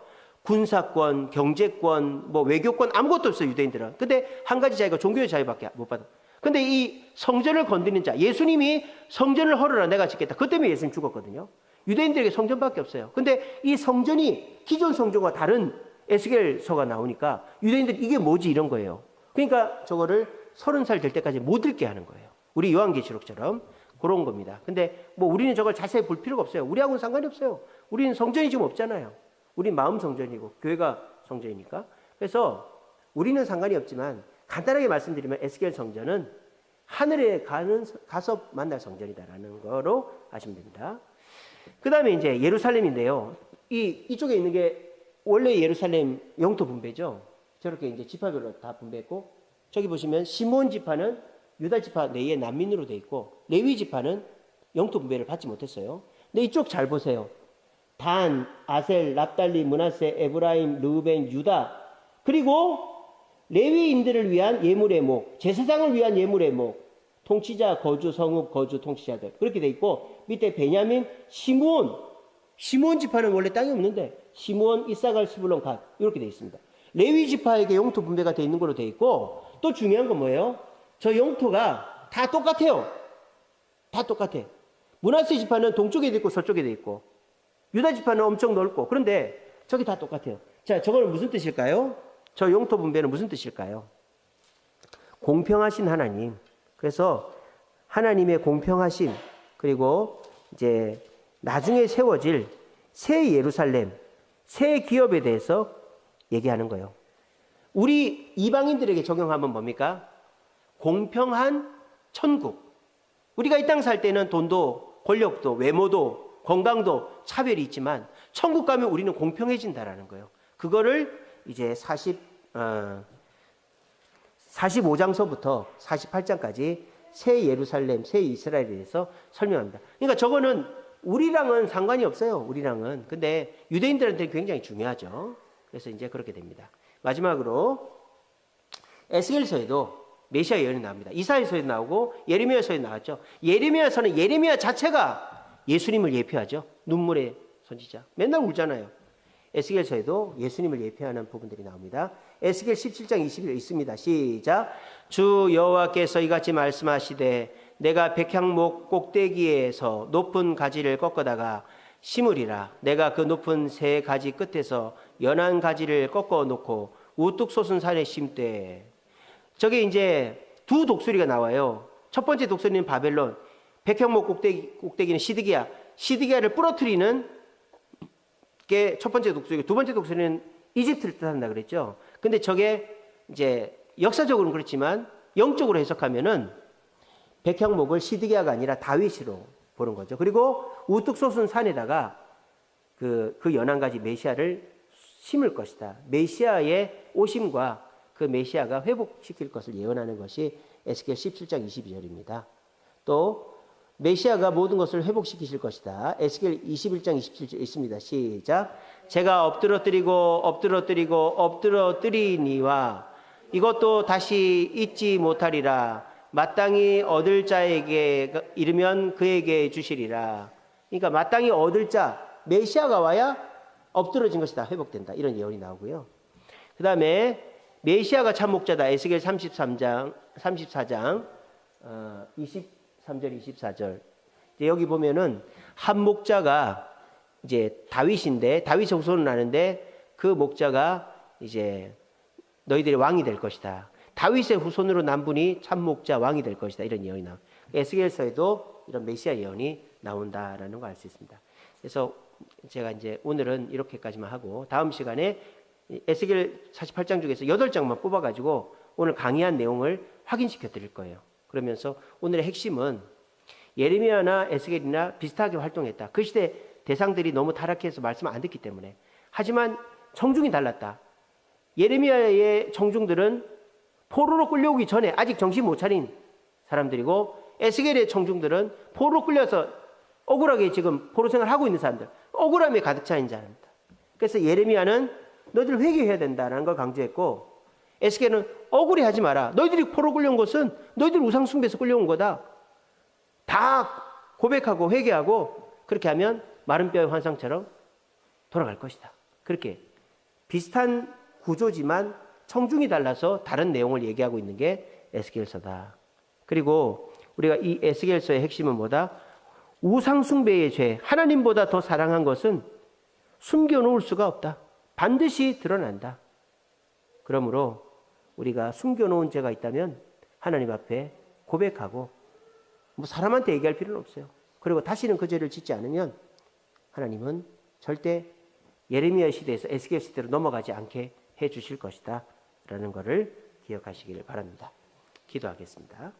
A: 군사권, 경제권, 뭐 외교권 아무것도 없어요. 유대인들은. 근데 한 가지 자유가 종교의 자유밖에 못 받아. 근데 이 성전을 건드리는 자, 예수님이 성전을 헐어라 내가 짓겠다. 그 때문에 예수님 죽었거든요. 유대인들에게 성전밖에 없어요. 근데 이 성전이 기존 성전과 다른 에스겔서가 나오니까 유대인들이 이게 뭐지 이런 거예요. 그러니까 저거를 30살 될 때까지 못 읽게 하는 거예요. 우리 요한계시록처럼 그런 겁니다. 근데 뭐 우리는 저걸 자세히 볼 필요가 없어요. 우리하고는 상관이 없어요. 우리는 성전이 지금 없잖아요. 우리 마음 성전이고 교회가 성전이니까. 그래서 우리는 상관이 없지만 간단하게 말씀드리면 에스겔 성전은 하늘에 가서 만날 성전이다라는 거로 아시면 됩니다. 그 다음에 이제 예루살렘인데요. 이쪽에 있는 게 원래 예루살렘 영토 분배죠. 저렇게 이제 지파별로 다 분배했고, 저기 보시면 시몬 지파는 유다 지파 내의 난민으로 돼 있고, 레위 지파는 영토 분배를 받지 못했어요. 근데 이쪽 잘 보세요. 단, 아셀, 납달리, 므낫세, 에브라임, 르우벤, 유다, 그리고 레위인들을 위한 예물의 목, 제사장을 위한 예물의 목, 통치자, 거주, 성읍, 거주, 통치자들 그렇게 돼 있고, 밑에 베냐민, 시므온 지파는 원래 땅이 없는데 시므온, 이사갈, 스불론, 갓 이렇게 돼 있습니다. 레위 지파에게 영토 분배가 돼 있는 걸로 돼 있고, 또 중요한 건 뭐예요? 저 영토가 다 똑같아요. 다 똑같아. 므낫세 지파는 동쪽에 돼 있고 서쪽에 돼 있고, 유다 지파는 엄청 넓고, 그런데 저기 다 똑같아요. 자, 저거는 무슨 뜻일까요? 저 영토 분배는 무슨 뜻일까요? 공평하신 하나님. 그래서 하나님의 공평하심, 그리고 이제 나중에 세워질 새 예루살렘, 새 기업에 대해서 얘기하는 거예요. 우리 이방인들에게 적용하면 뭡니까? 공평한 천국. 우리가 이 땅 살 때는 돈도 권력도 외모도 건강도 차별이 있지만 천국 가면 우리는 공평해진다라는 거예요. 그거를 이제 45장서부터 48장까지 새 예루살렘, 새 이스라엘에 대해서 설명합니다. 그러니까 저거는 우리랑은 상관이 없어요. 우리랑은. 근데 유대인들한테는 굉장히 중요하죠. 그래서 이제 그렇게 됩니다. 마지막으로 에스겔서에도 메시아 예언이 나옵니다. 이사야서에도 나오고 예레미야서에도 나왔죠. 예레미야서는 예레미야 자체가 예수님을 예표하죠. 눈물의 선지자. 맨날 울잖아요. 에스겔서에도 예수님을 예표하는 부분들이 나옵니다. 에스겔 17장 20절 있습니다. 시작. 주 여호와께서 이같이 말씀하시되 내가 백향목 꼭대기에서 높은 가지를 꺾어다가 심으리라. 내가 그 높은 새 가지 끝에서 연한 가지를 꺾어 놓고 우뚝 솟은 산에 심되. 저게 이제 두 독수리가 나와요. 첫 번째 독수리는 바벨론, 백향목 꼭대기는 시드기야. 시드기야를 부러뜨리는 게 첫 번째 독수리고, 두 번째 독수리는 이집트를 뜻한다 그랬죠. 근데 저게 이제 역사적으로는 그렇지만 영적으로 해석하면은 백향목을 시드기야가 아니라 다윗으로 보는 거죠. 그리고 우뚝 솟은 산에다가 그 연한 가지 메시아를 심을 것이다. 메시아의 오심과 그 메시아가 회복시킬 것을 예언하는 것이 에스겔 17장 22절입니다. 또 메시아가 모든 것을 회복시키실 것이다. 에스겔 21장 27절 있습니다. 시작. 제가 엎드러뜨리니와 이것도 다시 잊지 못하리라. 마땅히 얻을 자에게 이르면 그에게 주시리라. 그러니까 마땅히 얻을 자, 메시아가 와야 엎드러진 것이 다 회복된다. 이런 예언이 나오고요. 그 다음에 메시아가 참 목자다. 에스겔 34장 23절 24절. 여기 보면은 한 목자가 이제 다윗인데, 다윗의 후손은 나는데 그 목자가 이제 너희들의 왕이 될 것이다. 다윗의 후손으로 난 분이 참 목자 왕이 될 것이다. 이런 예언이 나옵니다. 에스겔서에도 이런 메시아 예언이 나온다라는 걸 알 수 있습니다. 그래서 제가 이제 오늘은 이렇게까지만 하고, 다음 시간에 에스겔 48장 중에서 8장만 뽑아가지고 오늘 강의한 내용을 확인시켜 드릴 거예요. 그러면서 오늘의 핵심은 예레미야나 에스겔이나 비슷하게 활동했다. 그 시대 대상들이 너무 타락해서 말씀 안 듣기 때문에. 하지만 청중이 달랐다. 예레미야의 청중들은 포로로 끌려오기 전에 아직 정신 못 차린 사람들이고, 에스겔의 청중들은 포로 끌려서 억울하게 지금 포로 생활을 하고 있는 사람들, 억울함에 가득 차 있는 자입니다. 그래서 예레미야는 너희들 회개해야 된다는 걸 강조했고, 에스겔은 억울해하지 마라. 너희들이 포로 끌려온 것은 너희들 우상 숭배에서 끌려온 거다. 다 고백하고 회개하고 그렇게 하면 마른 뼈의 환상처럼 돌아갈 것이다. 그렇게 비슷한 구조지만 청중이 달라서 다른 내용을 얘기하고 있는 게 에스겔서다. 그리고 우리가 이 에스겔서의 핵심은 뭐다? 우상 숭배의 죄, 하나님보다 더 사랑한 것은 숨겨놓을 수가 없다. 반드시 드러난다. 그러므로 우리가 숨겨놓은 죄가 있다면 하나님 앞에 고백하고 뭐 사람한테 얘기할 필요는 없어요. 그리고 다시는 그 죄를 짓지 않으면 하나님은 절대 예레미야 시대에서 에스겔 시대로 넘어가지 않게 해 주실 것이다 라는 것을 기억하시길 바랍니다. 기도하겠습니다.